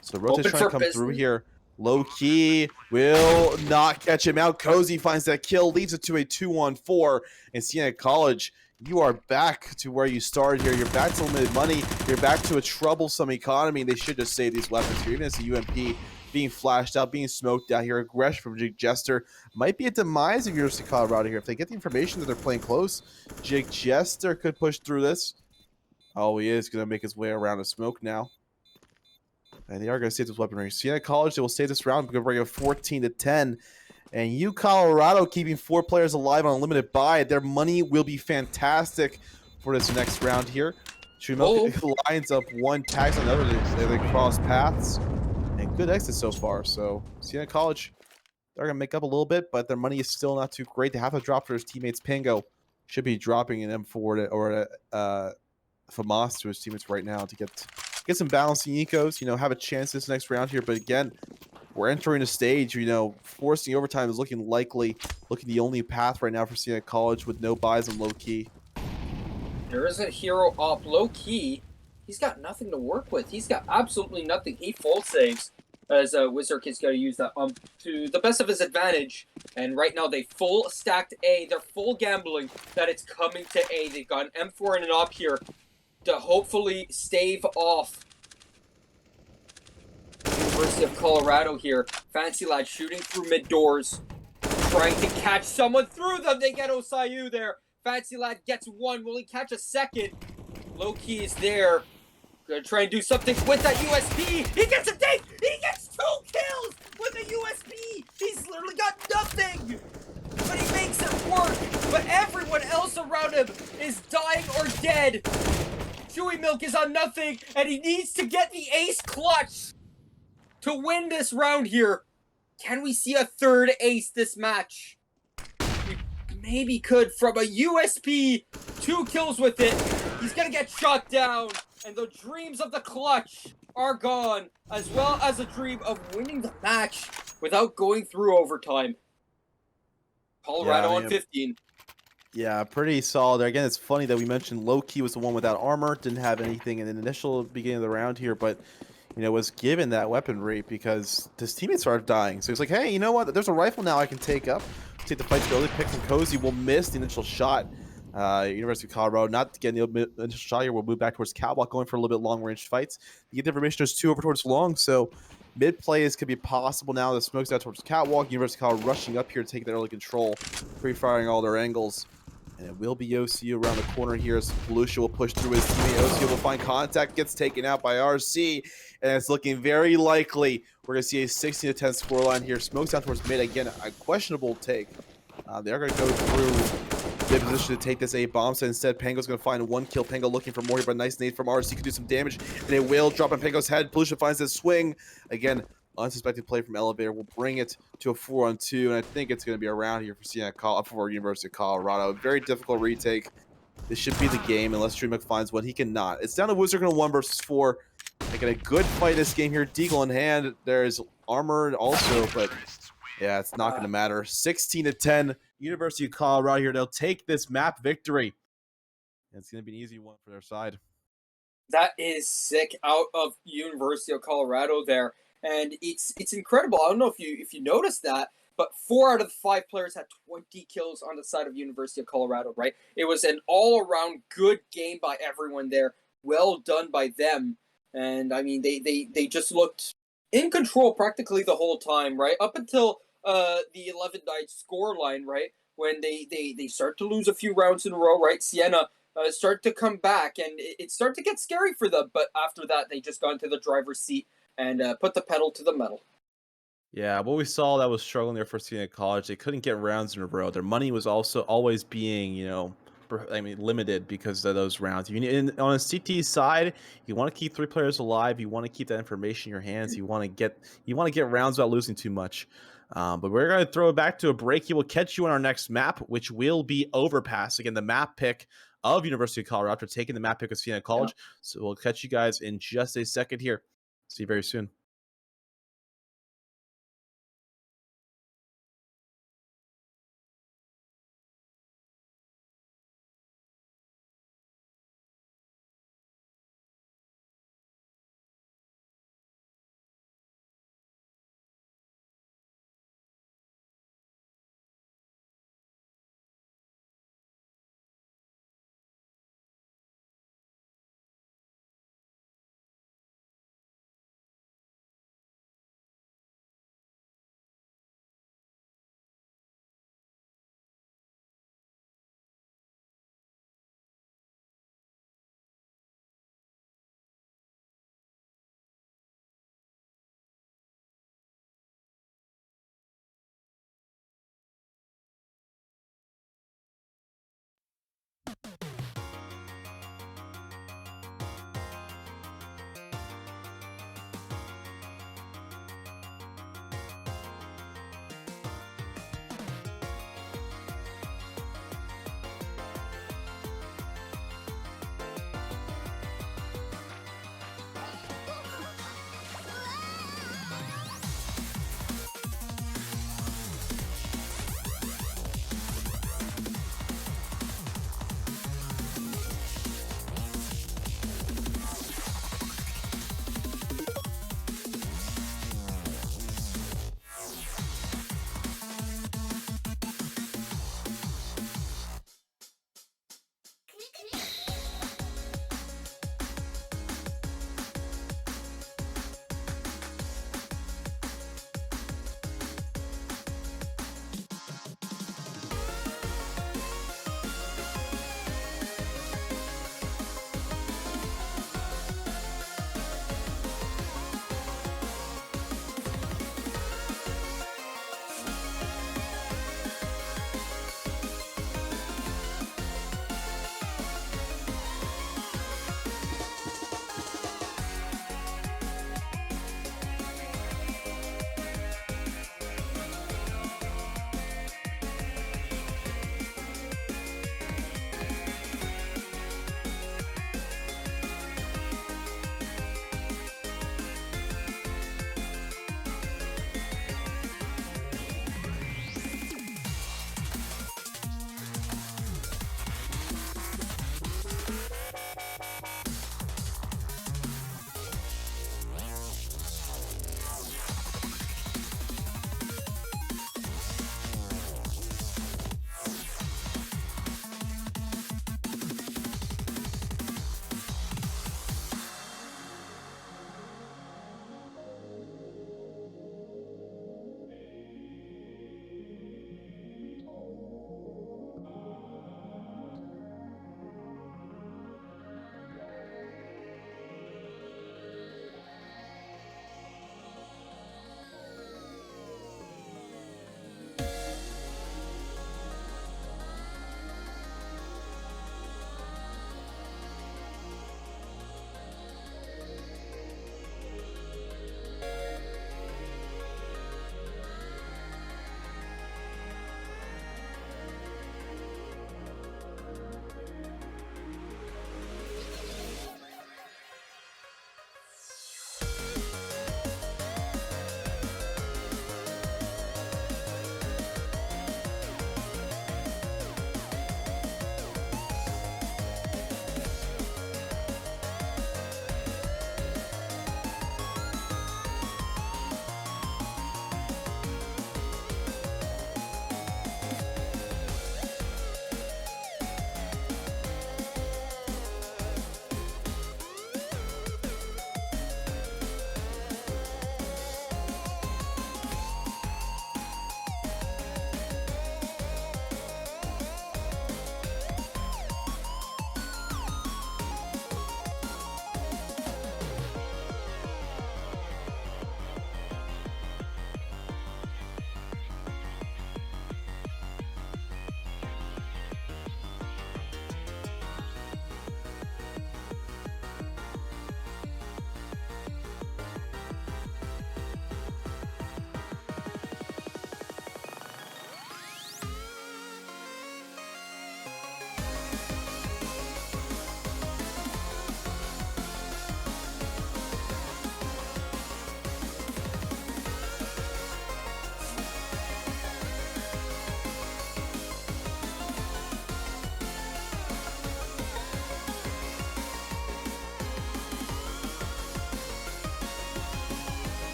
So Rota's trying to come through here. Low key will not catch him out. Cozy finds that kill, leads it to a 2-on-4. And Siena College, you are back to where you started here. You're back to limited money. You're back to a troublesome economy. They should just save these weapons here. Even as the UMP being flashed out, being smoked out here. Aggression from Jig Jester might be a demise of University of Colorado here. If they get the information that they're playing close, Jig Jester could push through this. Oh, he is going to make his way around a smoke now. And they are going to save this weaponry. Siena College, they will save this round. We're going to bring it 14-10. And U Colorado keeping 4 players alive on a limited buy. Their money will be fantastic for this next round here. Shrimilk lines up one, tags on another. They cross paths. And good exit so far. So Siena College, they're going to make up a little bit, but their money is still not too great. They have to drop for his teammates. Pango should be dropping an M4 or a FAMAS to his teammates right now to get some balancing ecos, have a chance this next round here. But again, we're entering a stage, forcing overtime is looking likely, looking the only path right now for Siena College with no buys on low key. There is a hero op low key. He's got nothing to work with. He's got absolutely nothing. He full saves as Wizard Kid's got to use that to the best of his advantage. And right now they full stacked A. They're full gambling that it's coming to A. They've got an M4 and an op here to hopefully stave off University of Colorado here. Fancy Lad shooting through mid doors, trying to catch someone through them. They get Osayu there. Fancy Lad gets one. Will he catch a second? Low key is there. Gonna try and do something with that USP. He gets a dink. He gets 2 kills with a USP. He's literally got nothing, but he makes it work. But everyone else around him is dying or dead. Chewy Milk is on nothing, and he needs to get the ace clutch to win this round here. Can we see a third ace this match? We maybe could from a USP. 2 kills with it. He's gonna get shot down, and the dreams of the clutch are gone, as well as the dream of winning the match without going through overtime. Colorado on 15. Yeah, pretty solid there. Again, it's funny that we mentioned Loki was the one without armor, didn't have anything in the initial beginning of the round here, but was given that weaponry because his teammates started dying. So he's like, hey, you know what? There's a rifle now I can take up. Take the fight early, pick some Cozy. Will miss the initial shot. University of Colorado not getting the initial shot here. We'll move back towards Catwalk, going for a little bit long-range fights. You get the information there's 2 over towards long, so mid-plays could be possible now. The smoke's out towards Catwalk. University of Colorado rushing up here to take the early control, pre-firing all their angles. And it will be OCU around the corner here as Belushi will push through his teammate. OCU will find contact, gets taken out by RC, and it's looking very likely we're going to see a 16-10 scoreline here. Smokes out towards mid. Again, a questionable take. They are going to go through mid position to take this A bomb. So instead, Pango's going to find 1 kill. Pango looking for more here, but a nice nade from RC could do some damage, and it will drop on Pango's head. Belushi finds this swing. Again, unsuspected play from Elevator will bring it to a 4-on-2, and I think it's going to be around here for University of Colorado. Very difficult retake. This should be the game unless Dreamhack finds one. He cannot. It's down to Wizard in a 1 versus 4. Making a good fight this game here. Deagle in hand. There's armor also, but yeah, it's not going to matter. 16-10. University of Colorado here. They'll take this map victory. And it's going to be an easy one for their side. That is sick out of University of Colorado there. And it's incredible. I don't know if you noticed that, but 4 out of the 5 players had 20 kills on the side of University of Colorado, right? It was an all-around good game by everyone there. Well done by them. And, I mean, they just looked in control practically the whole time, right? Up until the 11-9 scoreline, right? When they start to lose a few rounds in a row, right? Siena start to come back, and it started to get scary for them. But after that, they just got into the driver's seat and put the pedal to the metal. Yeah, what we saw that was struggling there for Siena College. They couldn't get rounds in a row. Their money was also always being, limited because of those rounds. On a CT side, you want to keep 3 players alive. You want to keep that information in your hands. You want to get rounds without losing too much. But we're going to throw it back to a break. He will catch you on our next map, which will be Overpass. Again, the map pick of University of Colorado after taking the map pick of Siena Yeah. College. So we'll catch you guys in just a second here. See you very soon.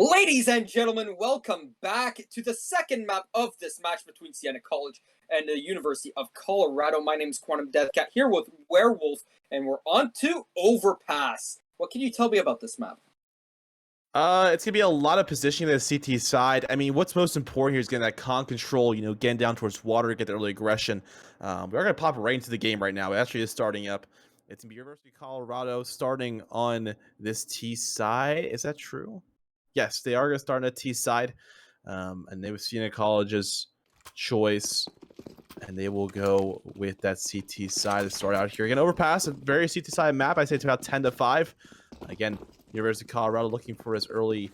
Ladies and gentlemen, welcome back to the second map of this match between Siena College and the University of Colorado. My name is Quantum Deathcat here with Werewolf, and we're on to Overpass. What can you tell me about this map? It's gonna be a lot of positioning on the CT side. I mean, what's most important here is getting that con control, getting down towards water, get the early aggression. We're gonna pop right into the game right now. It actually is starting up. It's gonna be University of Colorado starting on this T side. Is that true? Yes, they are gonna start on the T side. And they was Siena College's choice. And they will go with that CT side to start out here. Again, Overpass, a very CT side map. I say it's about 10-5. Again, University of Colorado looking for his early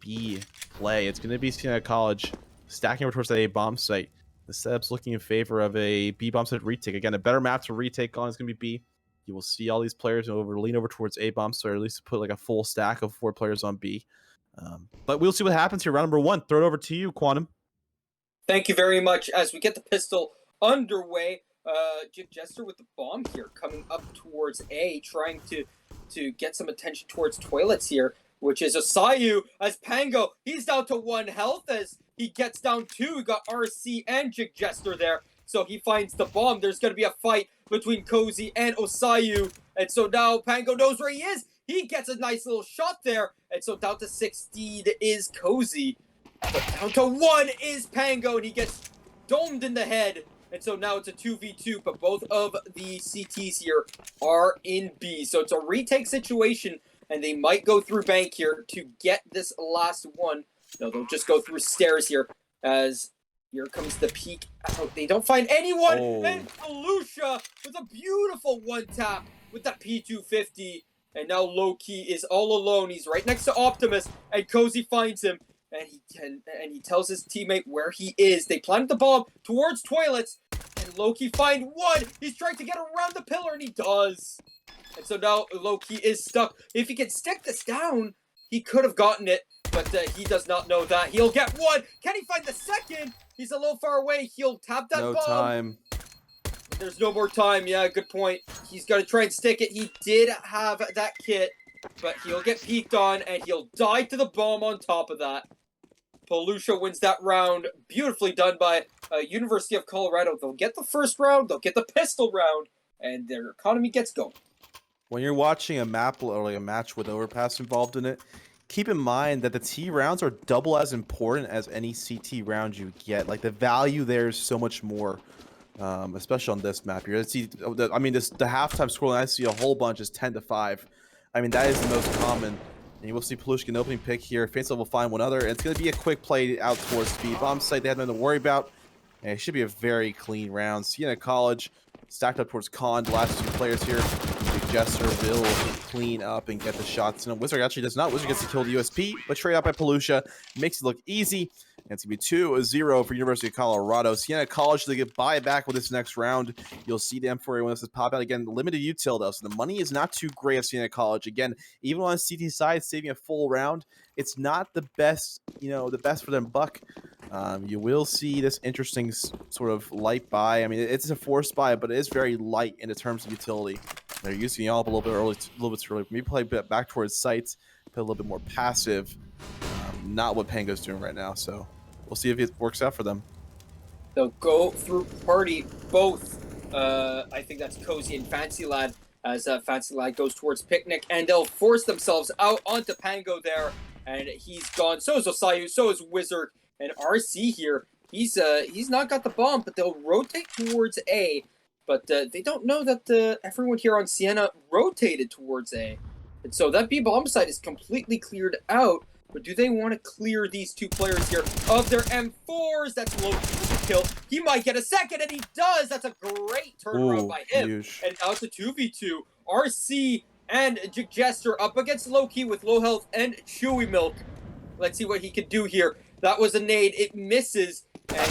B play. It's going to be Siena College stacking over towards that A bomb site. The setup's looking in favor of a B bomb site retake. Again, a better map to retake on is going to be B. You will see all these players lean over towards A bomb site, or at least put like a full stack of 4 players on B. But we'll see what happens here. Round number 1. Throw it over to you, Quantum. Thank you very much. As we get the pistol underway, Jig Jester with the bomb here, coming up towards A, trying to get some attention towards toilets here, which is Osayu as Pango. He's down to 1 health as he gets down 2. We got RC and Jig Jester there, so he finds the bomb. There's going to be a fight between Cozy and Osayu, and so now Pango knows where he is. He gets a nice little shot there, and so down to 16 is Cozy. But down to 1 is Pango, and he gets domed in the head. And so now it's a 2v2, but both of the CTs here are in B. So it's a retake situation, and they might go through bank here to get this last one. No, they'll just go through stairs here, as here comes the peek out. They don't find anyone, and Alusha with a beautiful one-tap with the P250. And now Low-Key is all alone. He's right next to Optimus, and Cozy finds him. And he tells his teammate where he is. They planted the bomb towards toilets, and Loki find 1. He's trying to get around the pillar, and he does. And so now Loki is stuck. If he can stick this down, he could have gotten it, but he does not know that. He'll get 1. Can he find the second? He's a little far away. He'll tap that bomb. No time. There's no more time. Yeah, good point. He's got to try and stick it. He did have that kit, but he'll get peeked on, and he'll die to the bomb on top of that. Palusha wins that round. Beautifully done by University of Colorado. They'll get the first round, they'll get the pistol round, and their economy gets going. When you're watching a map or like a match with Overpass involved in it, keep in mind that the T rounds are double as important as any CT round you get. Like, the value there is so much more, especially on this map. You're gonna see, the halftime scoreline I see a whole bunch is 10-5. I mean, that is the most common. And you will see Palushkin opening pick here. Faints will find one other. And it's going to be a quick play out towards speed bomb site. They have nothing to worry about. And it should be a very clean round. Siena College stacked up towards Con. The last 2 players here. Big Jester will clean up and get the shots. And Wizard actually does not. Wizard gets to kill the USP, but trade out by Palusha. Makes it look easy. And it's going to be 2-0 for University of Colorado. Siena College, they get buyback with this next round. You'll see them for when this is pop out. Again, limited util, though, so the money is not too great of Siena College. Again, even on CT side, saving a full round, it's not the best, the best for them buck. You will see this interesting sort of light buy. I mean, it's a forced buy, but it is very light in terms of utility. They're using it all up a little bit too early. Maybe play back towards sites, play a little bit more passive. Not what Pango's doing right now, so we'll see if it works out for them. They'll go through party both. I think that's Cozy and Fancy Lad, as Fancy Lad goes towards Picnic, and they'll force themselves out onto Pango there, and he's gone. So is Osayu, so is Wizard, and RC here. He's not got the bomb, but they'll rotate towards A. But they don't know that everyone here on Siena rotated towards A. And so that B bomb site is completely cleared out. But do they want to clear these 2 players here of their M4s? That's Loki with the kill. He might get a second, and he does. That's a great turnaround by him. Huge. And now it's a 2v2. RC and Jig Jester up against Loki with low health and Chewy Milk. Let's see what he can do here. That was a nade. It misses. And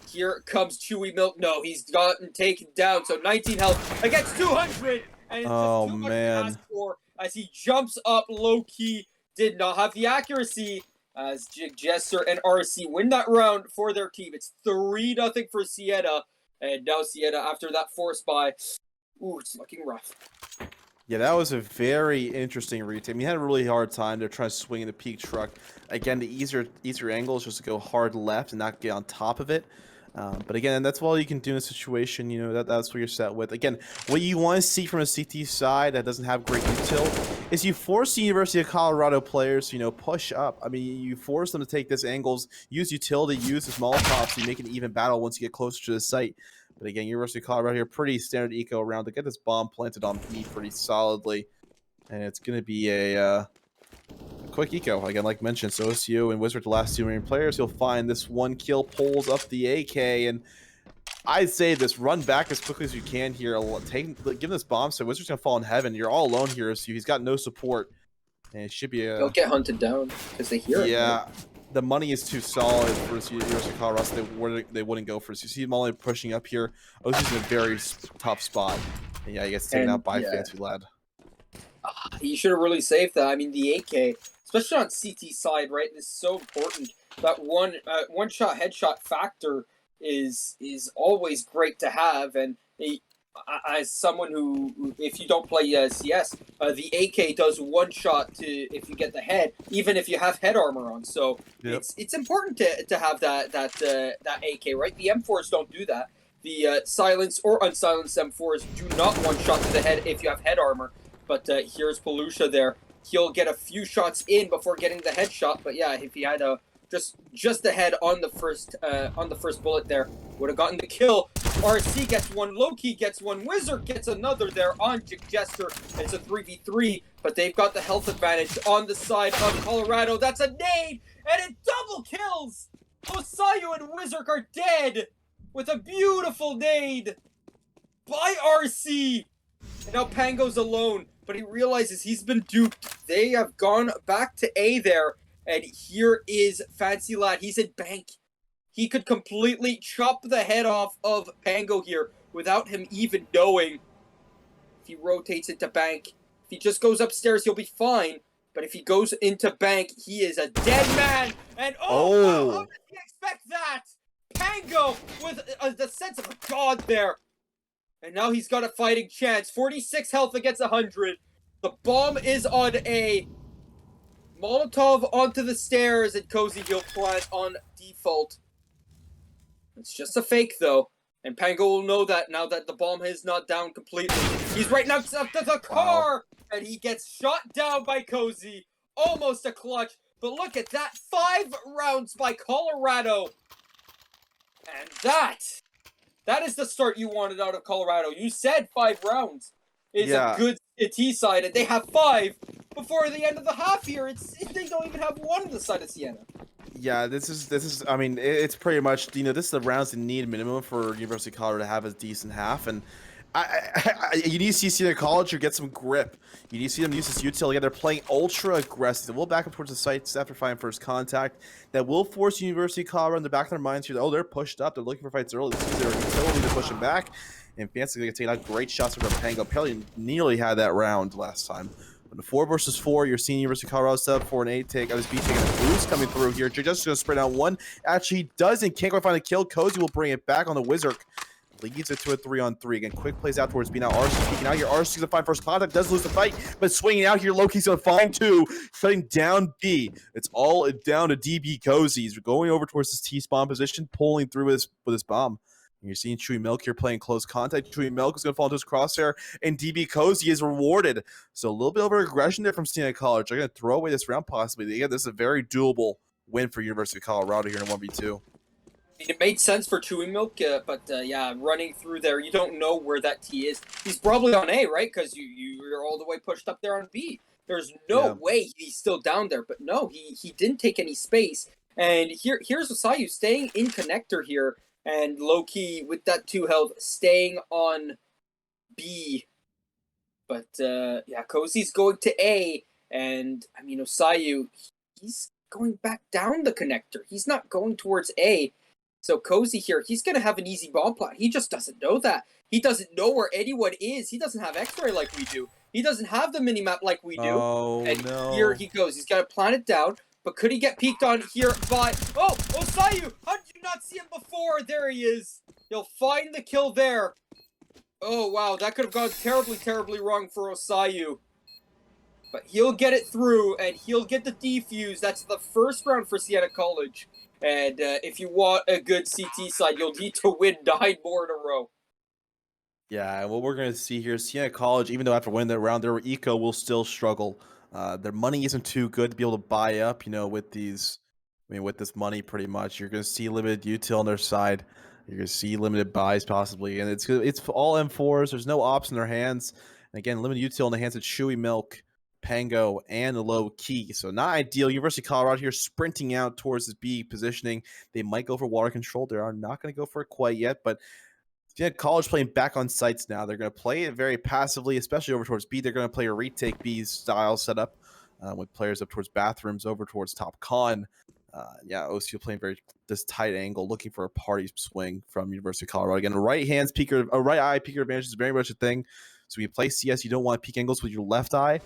here comes Chewy Milk. No, he's gotten taken down. So 19 health against 200. And it's just too much to ask for as he jumps up low-key. Did not have the accuracy as Jig Jester and RC win that round for their team. It's 3-0 for Siena. And now Siena, after that force buy, ooh, it's looking rough. Yeah, that was a very interesting retake. I mean, he had a really hard time. They're trying to swing in the peak truck. Again, the easier angle is just to go hard left and not get on top of it. But again, that's all you can do in a situation. You know that's what you're set with. Again, what you want to see from a CT side that doesn't have great util is you force the University of Colorado players, you know, push up. I mean, you force them to take this angles, use utility, use the Molotovs to make an even battle once you get closer to the site. But again, University of Colorado here, pretty standard eco around to get this bomb planted on B pretty solidly. And it's going to be a quick eco. Again, like mentioned, so OCU and Wizard, the last two remaining players, you'll find this one kill pulls up the AK. And I'd say this, run back as quickly as you can here. Give this bomb, so Wizard's going to fall in heaven. You're all alone here, so he's got no support. And it should be a... He'll get hunted down because they hear him. Yeah. Right? The money is too solid for University of Colorado, so they wouldn't go for it. So you see them only pushing up here. OCU's in a very tough spot. And yeah, he gets taken out by Fancy Lad. He should have really saved that. I mean, the AK, especially on CT side, right? This is so important. That one shot headshot factor is always great to have. And as someone who, if you don't play CS, the AK does one shot to if you get the head, even if you have head armor on. So it's important to have that AK, right? The M4s don't do that. The silenced or unsilenced M4s do not one shot to the head if you have head armor. But here's Palusha there. He'll get a few shots in before getting the headshot. But yeah, if he had just the head on the first bullet there, would have gotten the kill. RC gets one, Loki gets one, Wizard gets another there on Jester. It's a 3v3, but they've got the health advantage on the side of Colorado. That's a nade, and it double kills! Osayu and Wizard are dead with a beautiful nade by RC. And now Pango's alone, but he realizes he's been duped. They have gone back to A there, and here is Fancy Lad. He's in bank. He could completely chop the head off of Pango here without him even knowing. If he rotates into bank, if he just goes upstairs, he'll be fine. But if he goes into bank, he is a dead man. And wow, how did he expect that? Pango with the sense of a god there. And now he's got a fighting chance. 46 health against 100. The bomb is on A. Molotov onto the stairs, and Cozy he'll plant on default. It's just a fake, though. And Pango will know that now that the bomb is not down completely. He's right next up to the car! And he gets shot down by Cozy. Almost a clutch. But look at that. 5 rounds by Colorado. And that is the start you wanted out of Colorado. You said 5 rounds is a good T side, and they have 5 before the end of the half here. They don't even have 1 on the side of Siena. Yeah, this is. I mean, it's pretty much. You know, this is the rounds you need minimum for University of Colorado to have a decent half, and you need to see Siena College or get some grip. You need to see them use this utility. Again, they're playing ultra aggressive. We'll back up towards the sites after finding first contact. That will force University of Colorado in the back of their minds here. Oh, they're pushed up. They're looking for fights early. This is their utility to push them back. And Fancy going to take out great shots from Pango. Apparently nearly had that round last time. But the 4 versus 4, you're seeing University of Colorado set up for an A take. I was B taking a boost coming through here. Just going to spread out 1. Actually doesn't. Can't quite find a kill. Cozy will bring it back on the Wizard. Leads it to a 3-on-3. Again, quick plays out towards B. Now RC peeking out here. RC's going to find first contact. Does lose the fight, but swinging out here. Loki's going to find 2. Shutting down B. It's all down to DB Cozy. He's going over towards this T-spawn position, pulling through with his bomb. And you're seeing Chewy Milk here playing close contact. Chewy Milk is going to fall into his crosshair, and DB Cozy is rewarded. So a little bit of aggression there from Siena College. They're going to throw away this round possibly. Again, this is a very doable win for University of Colorado here in a 1v2. It made sense for Chewy Milk, but yeah, running through there, you don't know where that T is. He's probably on A, right? Because you're all the way pushed up there on B. There's no way he's still down there. But no, he didn't take any space. And here's Osayu staying in connector here. And low-key, with that 2 health, staying on B. But, yeah, Cozy's going to A. And, I mean, Osayu, he's going back down the connector. He's not going towards A. So Cozy here, he's going to have an easy bomb plant. He just doesn't know that. He doesn't know where anyone is. He doesn't have X-ray like we do. He doesn't have the minimap like we do. Oh, and no. Here he goes. He's got to plant it down. But could he get peeked on here by... Oh, Osayu! How did you not see him before? There he is. He'll find the kill there. Oh, wow, that could have gone terribly, terribly wrong for Osayu. But he'll get it through, and he'll get the defuse. That's the first round for Siena College. And if you want a good CT side, you'll need to win 9 more in a row. Yeah, and what we're going to see here is Siena College, even though after winning that round, their eco will still struggle. Their money isn't too good to be able to buy up, with these. I mean, with this money, pretty much, you're going to see limited util on their side. You're going to see limited buys possibly, and it's all M4s. There's no ops in their hands. And again, limited util in the hands of Chewy Milk, Pango, and the low key. So not ideal. University of Colorado here sprinting out towards this B positioning. They might go for water control. They are not going to go for it quite yet, but yeah, college playing back on sites now. They're going to play it very passively, especially over towards B. They're going to play a retake B style setup with players up towards bathrooms, over towards top con. Yeah, OCU playing very this tight angle, looking for a party swing from University of Colorado. Again, a right eye peeker advantage is very much a thing. So when you play CS, you don't want to peek angles with your left eye.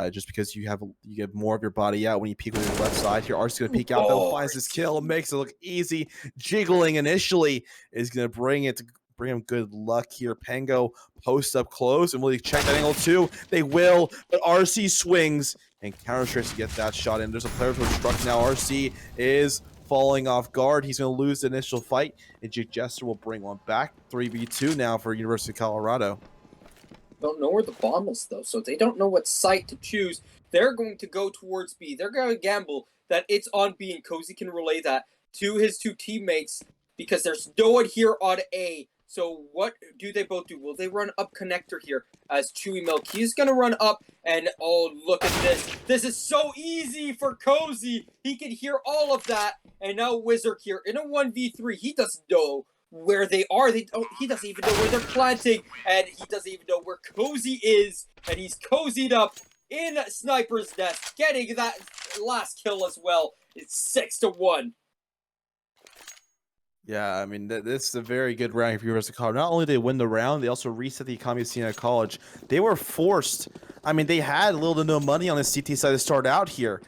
Just because you get more of your body out when you peek with your left side. Here, Art's going to peek out, though, finds his kill, makes it look easy. Jiggling initially is going to bring him good luck here. Pango posts up close, and will he check that angle too? They will, but RC swings and counter-strikes to get that shot in. There's a player who's struck now. RC is falling off guard. He's going to lose the initial fight, and Jake Jester will bring one back. 3v2 now for University of Colorado. Don't know where the bomb is, though, so they don't know what site to choose. They're going to go towards B. They're going to gamble that it's on B, and Cozy can relay that to his 2 teammates because there's no one here on A. So what do they both do? Will they run up connector here as Chewy Milk? He's going to run up, and oh, look at this. This is so easy for Cozy. He can hear all of that, and now Wizard here in a 1v3. He doesn't know where they are. He doesn't even know where they're planting, and he doesn't even know where Cozy is, and he's cozied up in Sniper's Nest, getting that last kill as well. It's 6-1. Yeah, I mean, this is a very good round for University of Colorado. Not only did they win the round, they also reset the economy of Siena College. They were forced. I mean, they had little to no money on the CT side to start out here.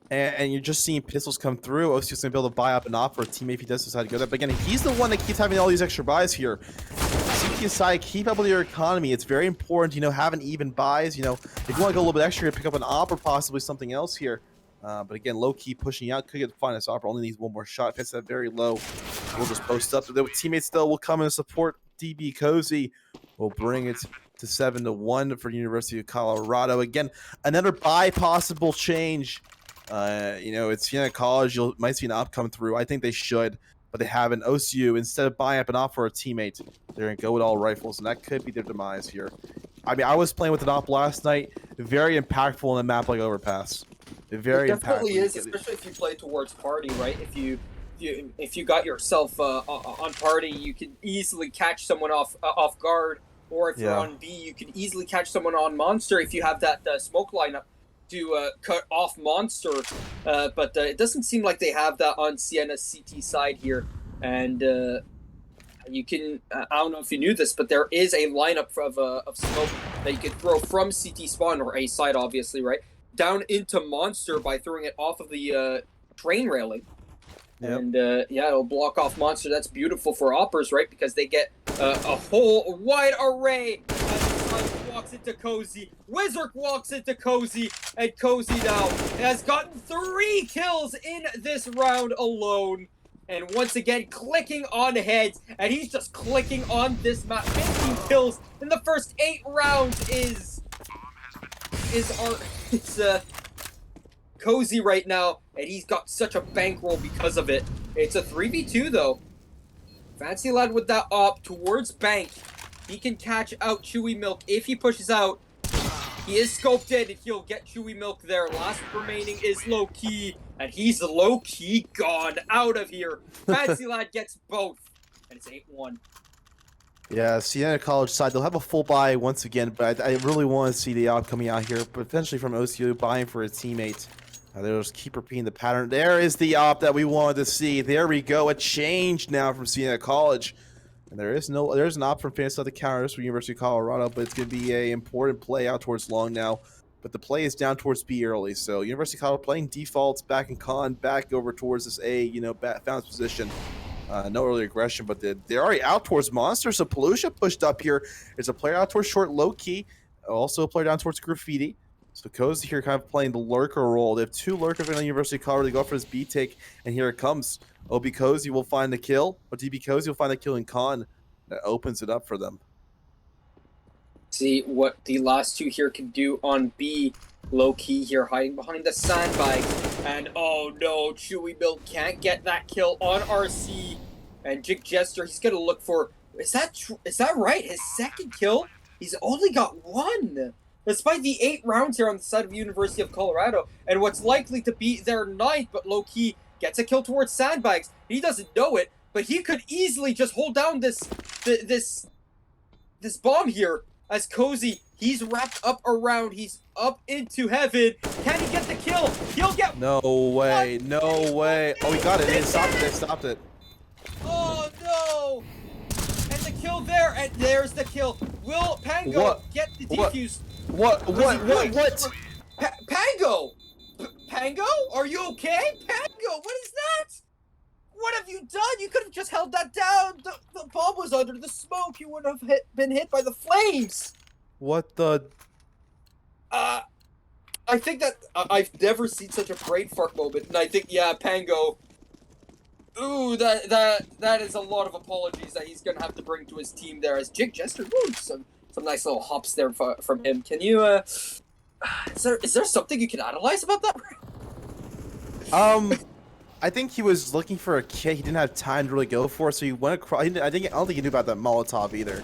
And you're just seeing pistols come through. OCU's going to be able to buy up an op for a teammate if he does decide to go there. But again, he's the one that keeps having all these extra buys here. CT side, keep up with your economy. It's very important, having even buys. If you want to go a little bit extra, pick up an op or possibly something else here. But again, low-key pushing out. Could get the finest offer. Only needs one more shot. Hits that very low. We'll just post up. The teammates, though, will come and support DB Cozy. We'll bring it to 7-1 for University of Colorado. Again, another buy possible change. It's Siena College. You might see an op come through. I think they should, but they haven't. OCU, instead of buying up an op for a teammate, they're going to go with all rifles, and that could be their demise here. I mean, I was playing with an op last night. Very impactful in a map like Overpass. Very it definitely impactful. Is, especially if you play towards party, right? If you got yourself on party, you can easily catch someone off guard, or if you're on B, you can easily catch someone on Monster if you have that smoke lineup to cut off Monster. But it doesn't seem like they have that on Siena's CT side here, and you can. I don't know if you knew this, but there is a lineup of smoke that you can throw from CT spawn or A side, obviously, right? Down into Monster by throwing it off of the train railing. Yep. And it'll block off Monster. That's beautiful for Oppers, right? Because they get a whole wide array. As walks into Cozy, Wizard walks into Cozy, and Cozy now has gotten 3 kills in this round alone. And once again, clicking on heads, and he's just clicking on this map. 15 kills in the first 8 rounds is Cozy right now, and he's got such a bankroll because of it. It's a 3v2 though. Fancy Lad with that op towards Bank. He can catch out Chewy Milk if he pushes out. He is scoped in, and he'll get Chewy Milk there. Last remaining is Low Key, and he's low key gone out of here. Fancy Lad gets both, and it's 8-1. Yeah, Siena College side, they'll have a full buy once again, but I really want to see the op coming out here, potentially from OCU buying for a teammate. They'll just keep repeating the pattern. There is the op that we wanted to see. There we go. A change now from Siena College. And there's an op from Fantasy to counter this for University of Colorado, but it's going to be a important play out towards long now. But the play is down towards B early, so University of Colorado playing defaults back in con, back over towards this A, bounce position. No early aggression, but they're already out towards Monster. So Pelusia pushed up here. There's a player out towards Short, low key. Also a player down towards Graffiti. So Cozy here kind of playing the lurker role. They have 2 lurkers in the University of Colorado. They go for his B take, and here it comes. OB Cozy will find the kill, but DB Cozy will find the kill in Con. That opens it up for them. See what the last 2 here can do on B. Low key here, hiding behind the sandbag. And oh no, Chewy Milk can't get that kill on RC. And Jig Jester, he's gonna look for. Is that right? His second kill? He's only got 1. Despite the 8 rounds here on the side of University of Colorado, and what's likely to be their 9th, but low key gets a kill towards sandbags. He doesn't know it, but he could easily just hold down this bomb here. As Cozy, he's wrapped up around, he's up into heaven. Can he get the kill? He'll get. No way, no way. Oh, he got it. They stopped it. Oh no! And the kill there, and there's the kill. Will Pango get the defuse? What? Pango! Pango? Are you okay? Pango, what is that? What have you done? You could have just held that down. The bomb was under the smoke. You wouldn't have been hit by the flames. What the? I think that I've never seen such a brain fart moment, and I think, yeah, Pango. Ooh, that is a lot of apologies that he's gonna have to bring to his team there. As Jig Jester, ooh, some nice little hops there from him. Can you is there something you can analyze about that? I think he was looking for a kit. He didn't have time to really go for it, so he went across. I don't think he knew about that Molotov either.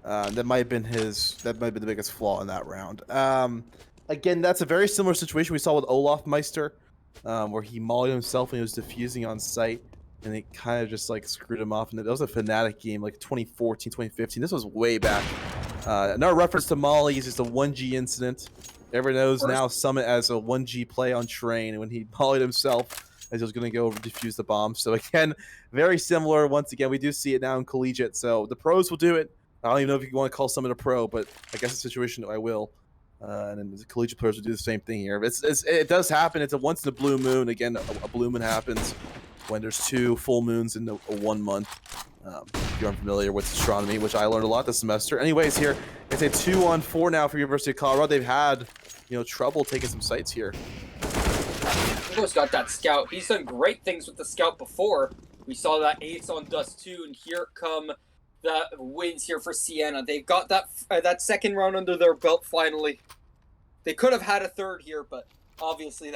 That might have been the biggest flaw in that round. Again, that's a very similar situation we saw with Olaf Meister, where he mollied himself when he was defusing on site, and it kind of just like screwed him off. And that was a Fnatic game, like 2014, 2015. This was way back. Another reference to Molly is just a 1G incident. Everyone knows now Summit as a 1G play on Train when he mollied himself as he was going to go defuse the bomb. So again, very similar. Once again, we do see it now in collegiate. So the pros will do it. I don't even know if you want to call Summit a pro, but I guess the situation I will. And then the collegiate players will do the same thing here. It does happen. It's a once in a blue moon. Again, a blue moon happens when there's 2 full moons in a 1 month. If you're unfamiliar with astronomy, which I learned a lot this semester. Anyways, here it's a 2-on-4 now for University of Colorado. They've had, trouble taking some sites here. Pango's got that scout. He's done great things with the scout before. We saw that ace on Dust 2, and here come the wins here for Siena. They've got that second round under their belt finally. They could have had a third here, but obviously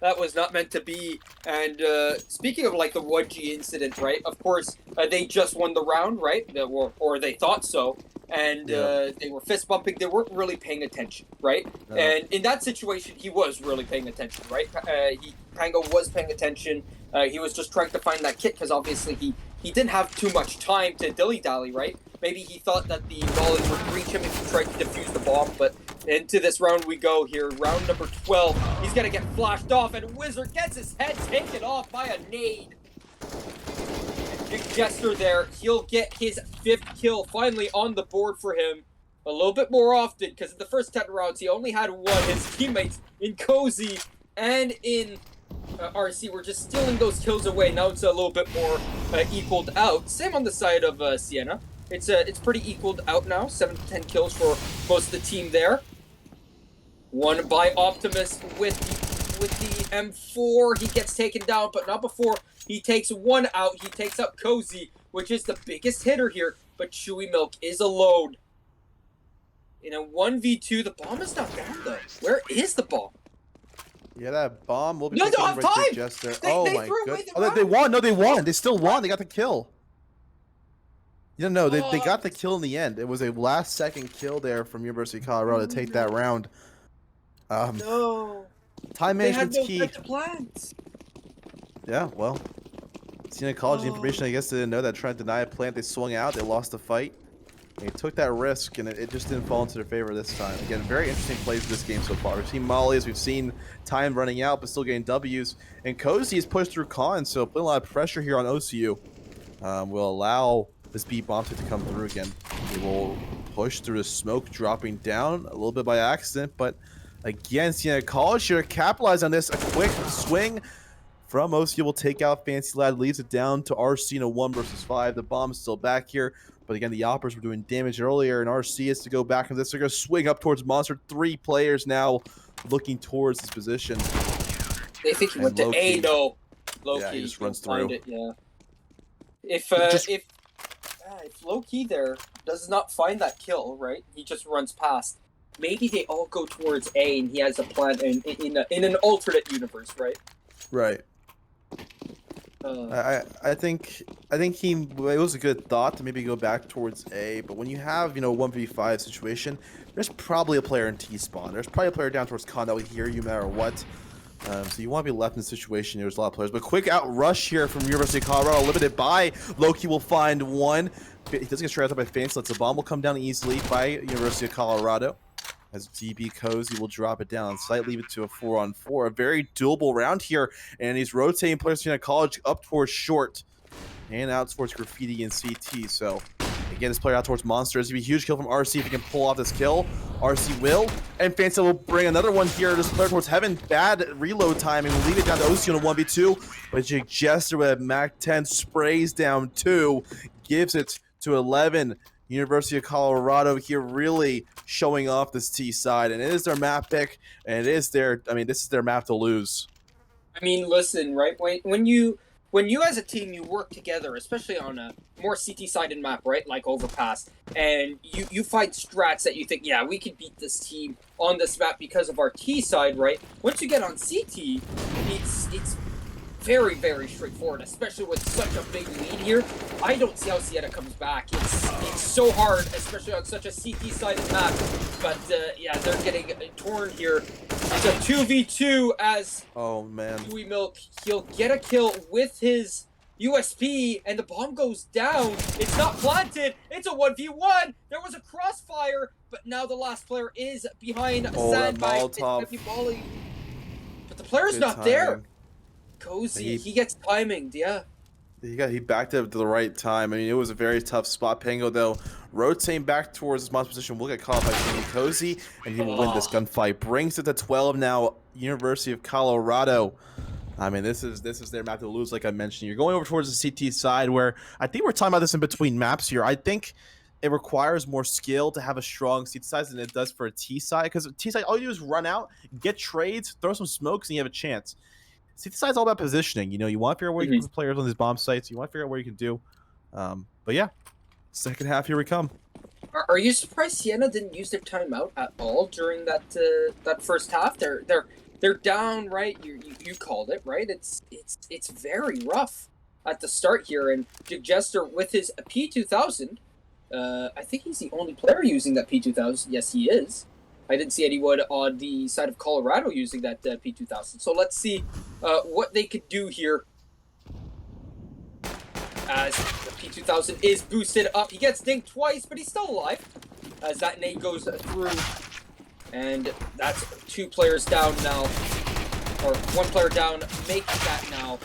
that was not meant to be. And speaking of like the 1G incident, right? Of course, they just won the round, right? Or they thought so. And they were fist bumping. They weren't really paying attention, right? No. And in that situation, he was really paying attention, right? Pango was paying attention. He was just trying to find that kit because obviously he didn't have too much time to dilly-dally, right? Maybe he thought that the volley would reach him if he tried to defuse the bomb, but into this round we go here. Round number 12. He's going to get flashed off, and Wizard gets his head taken off by a nade. Big Jester there. He'll get his 5th kill finally on the board for him. A little bit more often, because in the first 10 rounds, he only had 1. His teammates in Cozy and in RC were just stealing those kills away. Now it's a little bit more equaled out. Same on the side of Siena. It's pretty equaled out now. 7 to 10 kills for most of the team there. One by Optimus with the M4. He gets taken down, but not before he takes 1 out. He takes out Cozy, which is the biggest hitter here. But Chewy Milk is alone. In a 1v2, the bomb is not down though. Where is the bomb? Yeah, that bomb will be. No, they don't have time. Jester. They my threw god! away the Oh, they won. No, they won. They still won. They got the kill. No, they got the kill in the end. It was a last-second kill there from University of Colorado to take that round. No. Time management's key. They had no plans. Yeah, well, Siena College information. I guess they didn't know that trying to deny a plant. They swung out. They lost the fight. They took that risk, and it just didn't fall into their favor this time. Again, very interesting plays in this game so far. We've seen mollies, we've seen time running out, but still getting W's. And Cozy is pushed through Con, so putting a lot of pressure here on OCU. Will allow this B bomb to come through again. They will push through the smoke, dropping down a little bit by accident, but again, Siena College should have capitalized on this. A quick swing from OC will take out Fancy Lad, leaves it down to RC in a 1 versus 5. The bomb's still back here, but again, the Oppers were doing damage earlier, and RC is to go back into this. They're going to swing up towards Monster. 3 players now looking towards this position. They think he went to A, no. Low-key, yeah, he just runs through. It, yeah. If low-key there does not find that kill, right? He just runs past. Maybe they all go towards A, and he has a plan in an alternate universe, right? Right. I think it was a good thought to maybe go back towards A, but when you have 1v5 situation, there's probably a player in T spawn. There's probably a player down towards Con that will hear you no matter what. So you want to be left in a situation. There's a lot of players, but quick out rush here from University of Colorado, limited by Loki will find one. He doesn't get straight out by Fancy. The bomb will come down easily by University of Colorado. As DB Cozy will drop it down on site, leave it to a 4-on-4. A very doable round here, and he's rotating players from college up towards short and out towards Graffiti and CT. So again, this player out towards Monster. It's gonna be a huge kill from RC if he can pull off this kill. RC will, and Fancy will bring another one here. This player towards Heaven, bad reload timing. We'll leave it down to OC on a 1v2, but Jake Jester with a Mac 10 sprays down 2, gives it to 11. University of Colorado here really showing off this T side, and it is their map pick, and it is their, this is their map to lose. I mean, listen, right? When you as a team, you work together, especially on a more CT-sided map, right? Like Overpass, and you find strats that you think, yeah, we could beat this team on this map because of our T side, right? Once you get on CT, it's very, very straightforward, especially with such a big lead here. I don't see how Siena comes back. It's so hard, especially on such a CT-sided map. But yeah, they're getting torn here. It's a 2v2 as Dewey Milk. He'll get a kill with his USP, and the bomb goes down. It's not planted. It's a 1v1. There was a crossfire, but now the last player is behind a sandbag. But the player's not there. Cozy, he gets timing, yeah. He backed up to the right time. It was a very tough spot. Pango, though, rotating back towards his monster position, will get caught by Jimmy Cozy, and he will win this gunfight. Brings it to 12 now, University of Colorado. This is their map to lose, like I mentioned. You're going over towards the CT side, where I think we're talking about this in between maps here. I think it requires more skill to have a strong CT side than it does for a T side, because T side, all you do is run out, get trades, throw some smokes, and you have a chance. CT side's all about positioning. You want to figure out where you can put players on these bomb sites. You want to figure out what you can do. But yeah, second half, here we come. Are you surprised Siena didn't use their timeout at all during that first half? They're down, right? You called it, right? It's very rough at the start here, and Jig Jester with his P2000. I think he's the only player using that P2000. Yes, he is. I didn't see anyone on the side of Colorado using that P2000. So let's see what they could do here. As the P2000 is boosted up. He gets dinged twice, but he's still alive. As that nade goes through. And that's 2 players down now. Or 1 player down. Make that now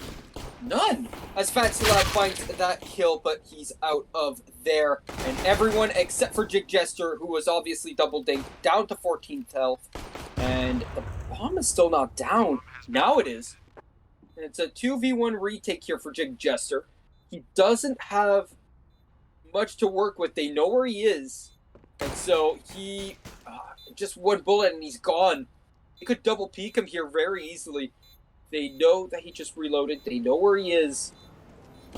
none. As Fancy Lad finds that kill, but he's out of there. And everyone except for Jig Jester, who was obviously double dinged, down to 14th health. And the bomb is still not down. Now it is. And it's a 2v1 retake here for Jig Jester. He doesn't have much to work with. They know where he is. And so he just 1 bullet and he's gone. They could double peek him here very easily. They know that he just reloaded. They know where he is.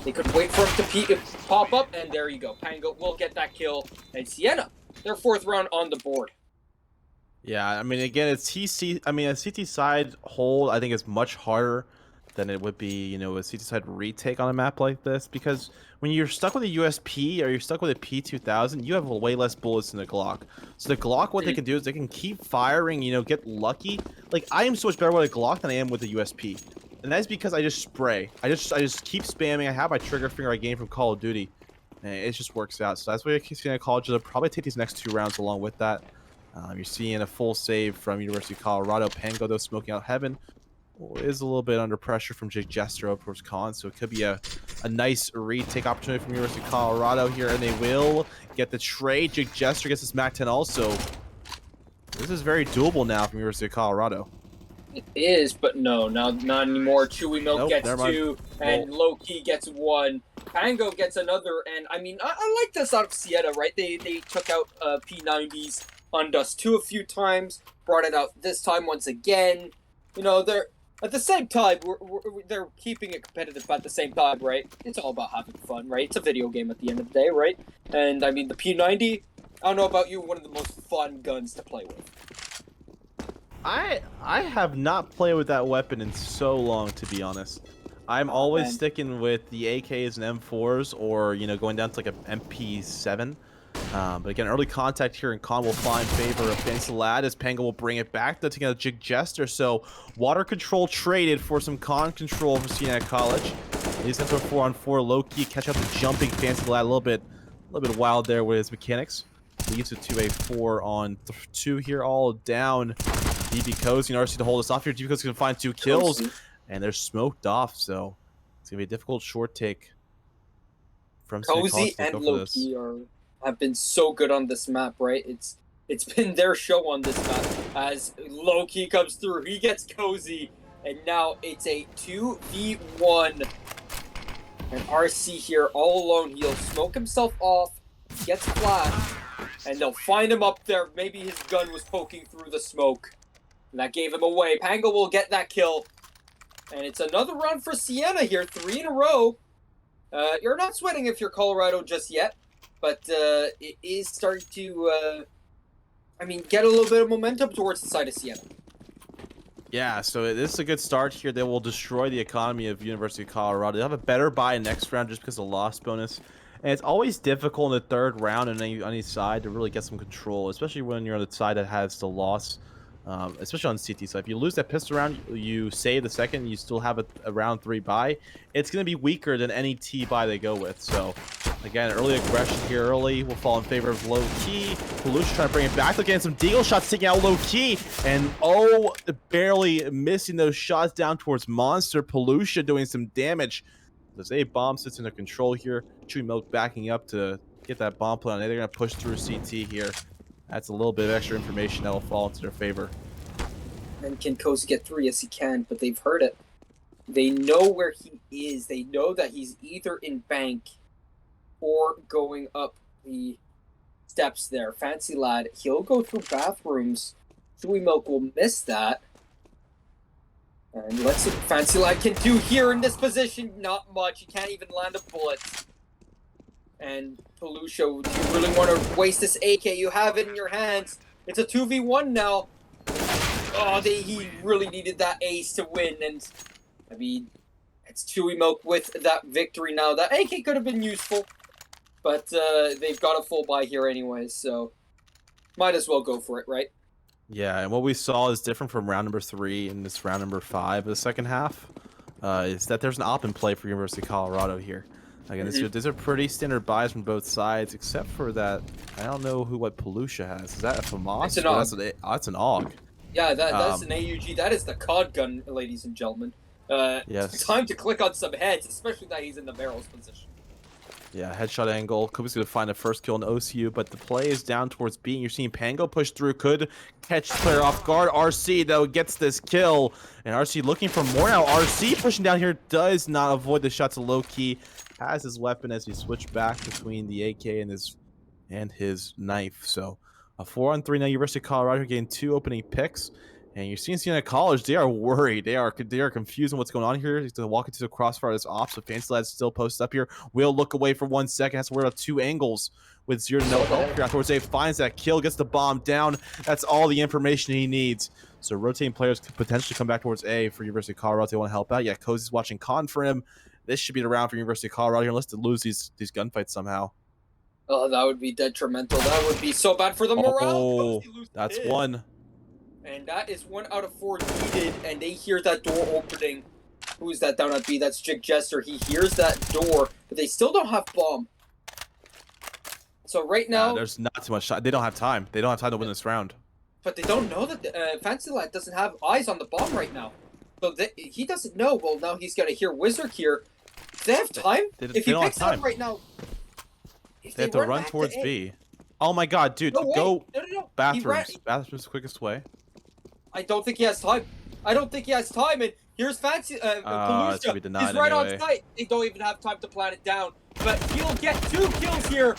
They could wait for him to pop up, and there you go. Pango will get that kill, and Siena, their 4th round on the board. Yeah, again, a CT side hold, I think, is much harder than it would be, a CT side retake on a map like this, because when you're stuck with a USP or you're stuck with a P2000, you have way less bullets than the Glock. So the Glock, what they can do is they can keep firing, get lucky. Like, I am so much better with a Glock than I am with a USP. And that's because I just spray. I just keep spamming. I have my trigger finger I gained from Call of Duty. And it just works out. So that's why you're seeing college. They'll probably take these next 2 rounds along with that. You're seeing a full save from University of Colorado. Pango, though, smoking out Heaven. Is a little bit under pressure from Jake Jester up towards Con, so it could be a nice retake opportunity from University of Colorado here, and they will get the trade. Jake Jester gets his Mac 10 also. This is very doable now from University of Colorado. It is, but no, not anymore. Chewy Milk Nope, gets never mind. 2, and Low Key gets 1. Pango gets another, and I mean, I like this out of Siena, right? They took out P90's on Dust 2 a few times, brought it out this time once again. You know, they're at the same time, they're keeping it competitive, but at the same time, right? It's all about having fun, right? It's a video game at the end of the day, right? And I mean, the P90, I don't know about you, one of the most fun guns to play with. I have not played with that weapon in so long, to be honest. I'm always sticking with the AKs and M4s, or going down to like an MP7. But again, early contact here in Con will find favor of Fancy Lad as Pango will bring it back. They'll take out Jig Jester. So water control traded for some con control for Siena College. He's into a 4-on-4 low key, catch up the jumping Fancy Lad a little bit wild there with his mechanics. Leaves it to a 4-on-2 here, all down. DB Cozy and RC to hold us off here. DB Cozy can find 2 kills, and they're smoked off. So it's gonna be a difficult short take from Cozy and Loki have been so good on this map, right? It's been their show on this map. As Loki comes through, he gets Cozy, and now it's a 2v1. And RC here all alone. He'll smoke himself off, gets flashed, and they'll find him up there. Maybe his gun was poking through the smoke. And that gave him away. Pango will get that kill. And it's another round for Siena here. 3 in a row. You're not sweating if you're Colorado just yet. But it is starting to, get a little bit of momentum towards the side of Siena. Yeah, so this is a good start here. They will destroy the economy of University of Colorado. They'll have a better buy next round just because of the loss bonus. And it's always difficult in the third round on any side to really get some control, especially when you're on the side that has the loss, especially on CT side. If you lose that pistol round, you save the second, you still have a round 3 buy. It's going to be weaker than any T buy they go with. So, again, early aggression here early will fall in favor of Low Key. Peluche trying to bring it back. They're getting some deagle shots, taking out Low Key. And, barely missing those shots down towards Monster. Peluche doing some damage. There's a bomb sits under control here. Chewy Milk backing up to get that bomb plant. They're going to push through CT here. That's a little bit of extra information that will fall into their favor. And can Cozy get 3? Yes, he can, but they've heard it. They know where he is. They know that he's either in bank or going up the steps there. Fancy Lad, he'll go through bathrooms. Chewy Milk will miss that. And let's see what Fancy Lad can do here in this position. Not much. He can't even land a bullet. And Peluche, do you really want to waste this AK? You have it in your hands. It's a 2v1 now. Oh, he really needed that ace to win. And, I mean, it's Chewy Milk with that victory now. That AK could have been useful. But they've got a full buy here anyways, so might as well go for it, right? Yeah, and what we saw is different from round number 3 and this round number 5 of the second half. Is that there's an op in play for University of Colorado here. Again, these are pretty standard buys from both sides, except for that. I don't know what Peluche has. Is that a FAMAS? It's an AUG. That's an AUG. Yeah, that's an AUG. That is the COD gun, ladies and gentlemen. Yes. It's time to click on some heads, especially that he's in the barrels position. Yeah, headshot angle. Kobe's going to find the first kill in OCU, but the play is down towards B. You're seeing Pango push through. Could catch the player off guard. RC, though, gets this kill. And RC looking for more now. RC pushing down here does not avoid the shots of Low Key. Has his weapon as he switched back between the AK and his knife. So a 4-on-3 now. University of Colorado getting 2 opening picks. And you're seeing Siena College, they are worried. They are confused on what's going on here. He's going to walk into the crossfire of this off, so Fancy Lad's still posted up here. Will look away for 1 second. Has to worry about 2 angles with 0 to no help here. Afterwards, Dave finds that kill, gets the bomb down. That's all the information he needs. So rotating players could potentially come back towards A for University of Colorado if they want to help out. Yeah, Cozy's watching con for him. This should be the round for University of Colorado here, unless they lose these gunfights somehow. Oh, that would be detrimental. That would be so bad for the morale. Oh, that's 1. And that is 1 out of 4 needed, and they hear that door opening. Who's that down at B? That's Jig Jester. He hears that door, but they still don't have bomb. So right now... there's not too much shot. They don't have time. They don't have time to win this round. But they don't know that Fancy Lad doesn't have eyes on the bomb right now. So he doesn't know. Well, now he's going to hear Wizard here. Do they have time? If he picks up right now... They have to run towards B. Oh my god, dude. No, go no. bathrooms. Bathrooms the quickest way. I don't think he has time. I don't think he has time. And here's Fancy it's gonna be Palooza. denied He's right anyway. on site. They don't even have time to plan it down. But he'll get 2 kills here.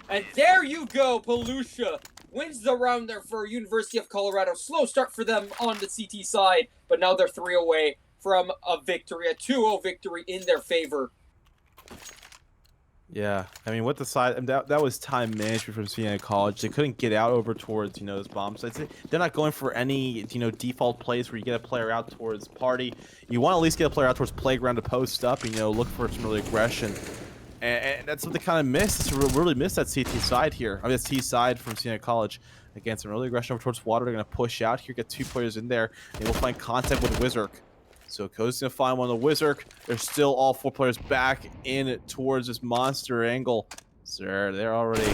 And there you go, Palooza wins the round there for University of Colorado. Slow start for them on the CT side, but now they're 3 away from a victory, a 2-0 victory in their favor. Yeah, I mean, with the side, I mean, that was time management from Siena College. They couldn't get out over towards, you know, those bomb sites. They're not going for any, you know, default plays where you get a player out towards party. You want to at least get a player out towards playground to post up and, you know, look for some early aggression. And that's what they kind of missed. Really missed that CT side here. I mean, that's T side from Siena College. Again, some early aggression over towards water. They're going to push out here, get 2 players in there. They will find contact with Wizark. So Cody's going to find one of the Wizark. There's still all 4 players back in towards this monster angle. So they're already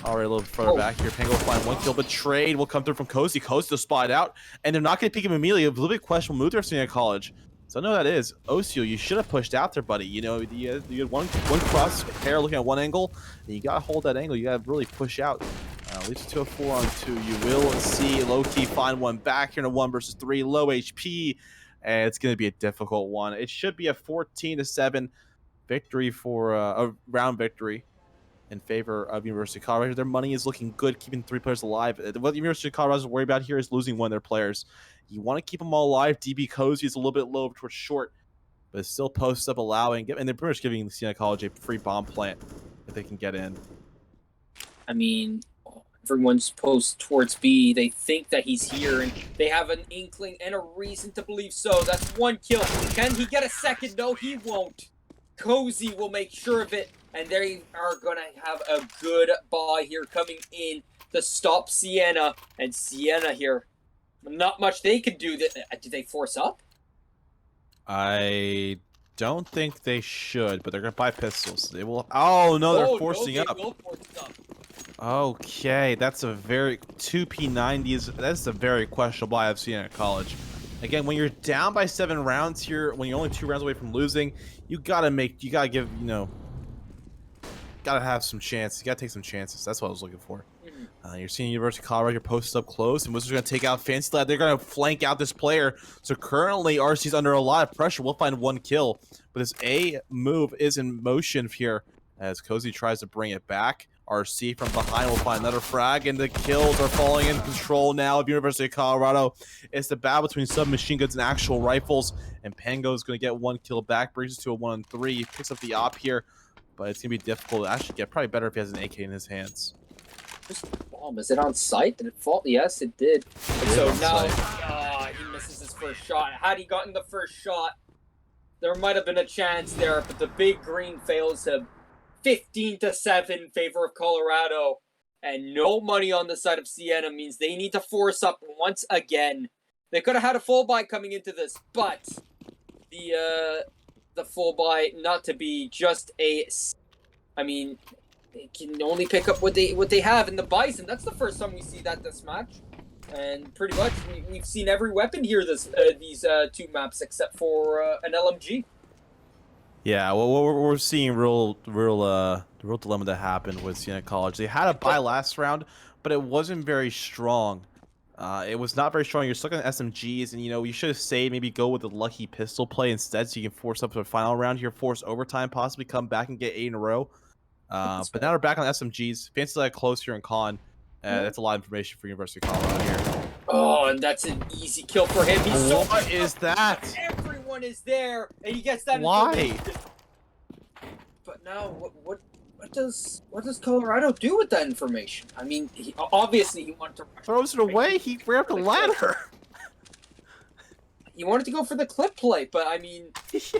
a little further back here. Pango will find 1 kill, but trade will come through from Cozy. Cozy will spot out, and they're not going to peek him immediately. A little bit questionable move there, Siena College. So I know that is. Osio, you should have pushed out there, buddy. You know, you had one cross hair looking at one angle, and you got to hold that angle. You got to really push out. At least 2 4 on 2. You will see Loki find one back here in a 1 versus 3. Low HP. And it's going to be a difficult one. It should be a 14-7 victory for a round victory in favor of University of Colorado. Their money is looking good, keeping 3 players alive. What University of Colorado is worried about here is losing one of their players. You want to keep them all alive. DB Cozy is a little bit low towards short, but it's still posts up, allowing, and they're pretty much giving Siena College a free bomb plant if they can get in. I mean, everyone's posed towards B. They think that he's here, and they have an inkling and a reason to believe so. That's 1 kill. Can he get a second? No, he won't. Cozy will make sure of it, and they are going to have a good buy here coming in to stop Siena. And Siena here, not much they could do. Did they force up? I don't think they should, but they're going to buy pistols. They will. Oh, no, they're forcing up. Will force up. Okay, that's a very 2 P90s. That's a very questionable buy of Siena College. Again, when you're down by 7 rounds here, when you're only 2 rounds away from losing, you gotta give, you know, gotta have some chance. You gotta take some chances. That's what I was looking for. You're seeing University of Colorado, you're posted up close, and Wizards are gonna take out Fancy Lad. They're gonna flank out this player. So currently, RC's under a lot of pressure. We'll find 1 kill, but this A move is in motion here as Cozy tries to bring it back. RC from behind will find another frag, and the kills are falling in control now of University of Colorado. It's the battle between submachine guns and actual rifles, and Pango is going to get 1 kill back, brings us to a 1-on-3. He picks up the op here, but it's going to be difficult to actually get. Probably better if he has an AK in his hands. Bomb. Is it on site? Did it fall? Yes, it did. So now he misses his first shot. Had he gotten the first shot, there might have been a chance there, but the big green fails him. 15-7 in favor of Colorado, and no money on the side of Siena means they need to force up once again. They could have had a full buy coming into this, but the full buy not to be just a. I mean, they can only pick up what they have in the Bison. That's the first time we see that this match, and pretty much we've seen every weapon here these 2 maps except for an LMG. Yeah, well, we're seeing real dilemma that happened with Siena College. They had a buy last round, but it wasn't very strong. It was not very strong. You're stuck on SMGs, and you know you should have saved. Maybe go with the lucky pistol play instead, so you can force up to the final round here, force overtime, possibly come back and get 8 in a row. But now they're back on SMGs. Fancy that close here in con. That's a lot of information for University of Colorado here. Oh, and that's an easy kill for him. He's so what is that? Everyone is there, and he gets that. Why? But now, what does Colorado do with that information? I mean, obviously he wanted to rush. Throws it away. He ran up the ladder. He wanted to go for the clip play, but I mean,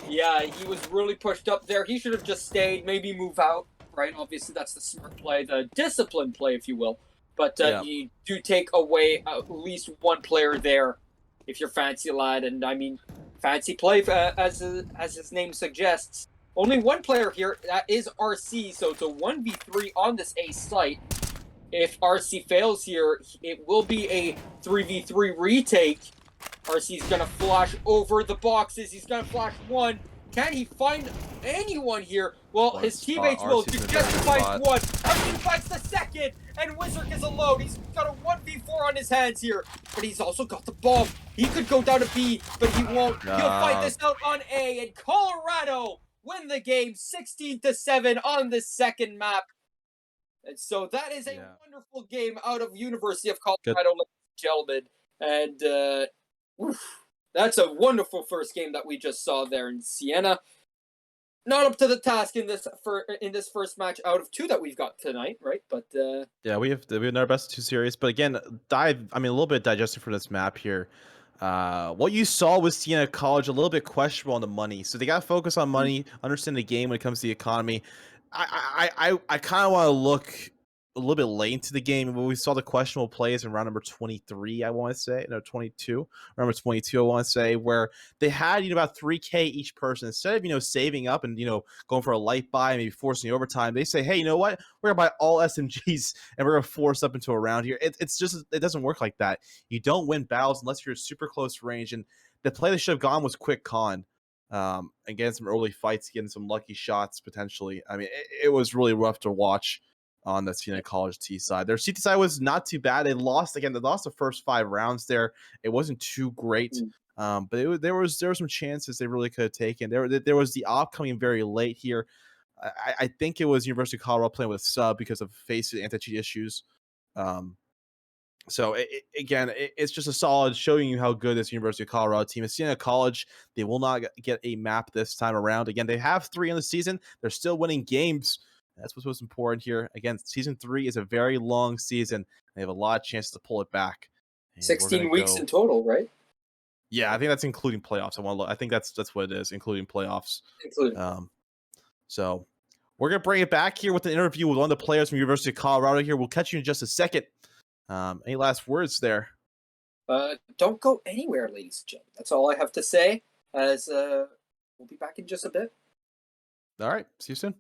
yeah, he was really pushed up there. He should have just stayed, maybe move out, right? Obviously, that's the smart play, the disciplined play, if you will. But you do take away at least 1 player there if you're Fancy Lad. And I mean, Fancy play, as his name suggests. Only 1 player here, that is RC, so it's a 1v3 on this A site. If RC fails here, it will be a 3v3 retake. RC's gonna flash over the boxes. He's gonna flash 1. Can he find anyone here? Well, his teammates will. Just finds 1. RC finds the 2nd, and Wizard is alone. He's got a 1v4 4 on his hands here, but he's also got the bomb. He could go down to B, but he won't. He'll fight this out on A, and Colorado win the game 16-7 on the second map. And so that is a wonderful game out of University of Colorado, ladies and gentlemen. And that's a wonderful first game that we just saw there in Siena. Not up to the task in this first match out of 2 that we've got tonight, right? But yeah, we have our best of 2 series. But again, a little bit digested for this map here. What you saw with Siena College, a little bit questionable on the money. So they got to focus on money, understand the game when it comes to the economy. I kind of want to look a little bit late into the game. When we saw the questionable plays in round number 23, I want to say, no, 22, number 22, I want to say, where they had, about 3K each person. Instead of, saving up and, going for a light buy, maybe forcing the overtime, they say, hey, you know what? We're going to buy all SMGs and we're going to force up into a round here. It's just, it doesn't work like that. You don't win battles unless you're super close range. And the play that should have gone was quick con. And getting some early fights, getting some lucky shots potentially. I mean, it was really rough to watch on the Siena College T side. Their CT side was not too bad. They lost the first 5 rounds there. It wasn't too great. But there were some chances they really could have taken. There was the op coming very late here. I think it was University of Colorado playing with sub because of facing anti-cheat issues. So it's just a solid showing you how good this University of Colorado team is. Siena College, they will not get a map this time around. Again, they have 3 in the season. They're still winning games. That's what's most important here. Again, season 3 is a very long season. They have a lot of chances to pull it back. And 16 weeks in total, right? Yeah, I think that's including playoffs. I think that's what it is, including playoffs. So we're gonna bring it back here with an interview with one of the players from University of Colorado. Here, we'll catch you in just a second. Any last words there? Don't go anywhere, ladies and gentlemen. That's all I have to say. As we'll be back in just a bit. All right. See you soon.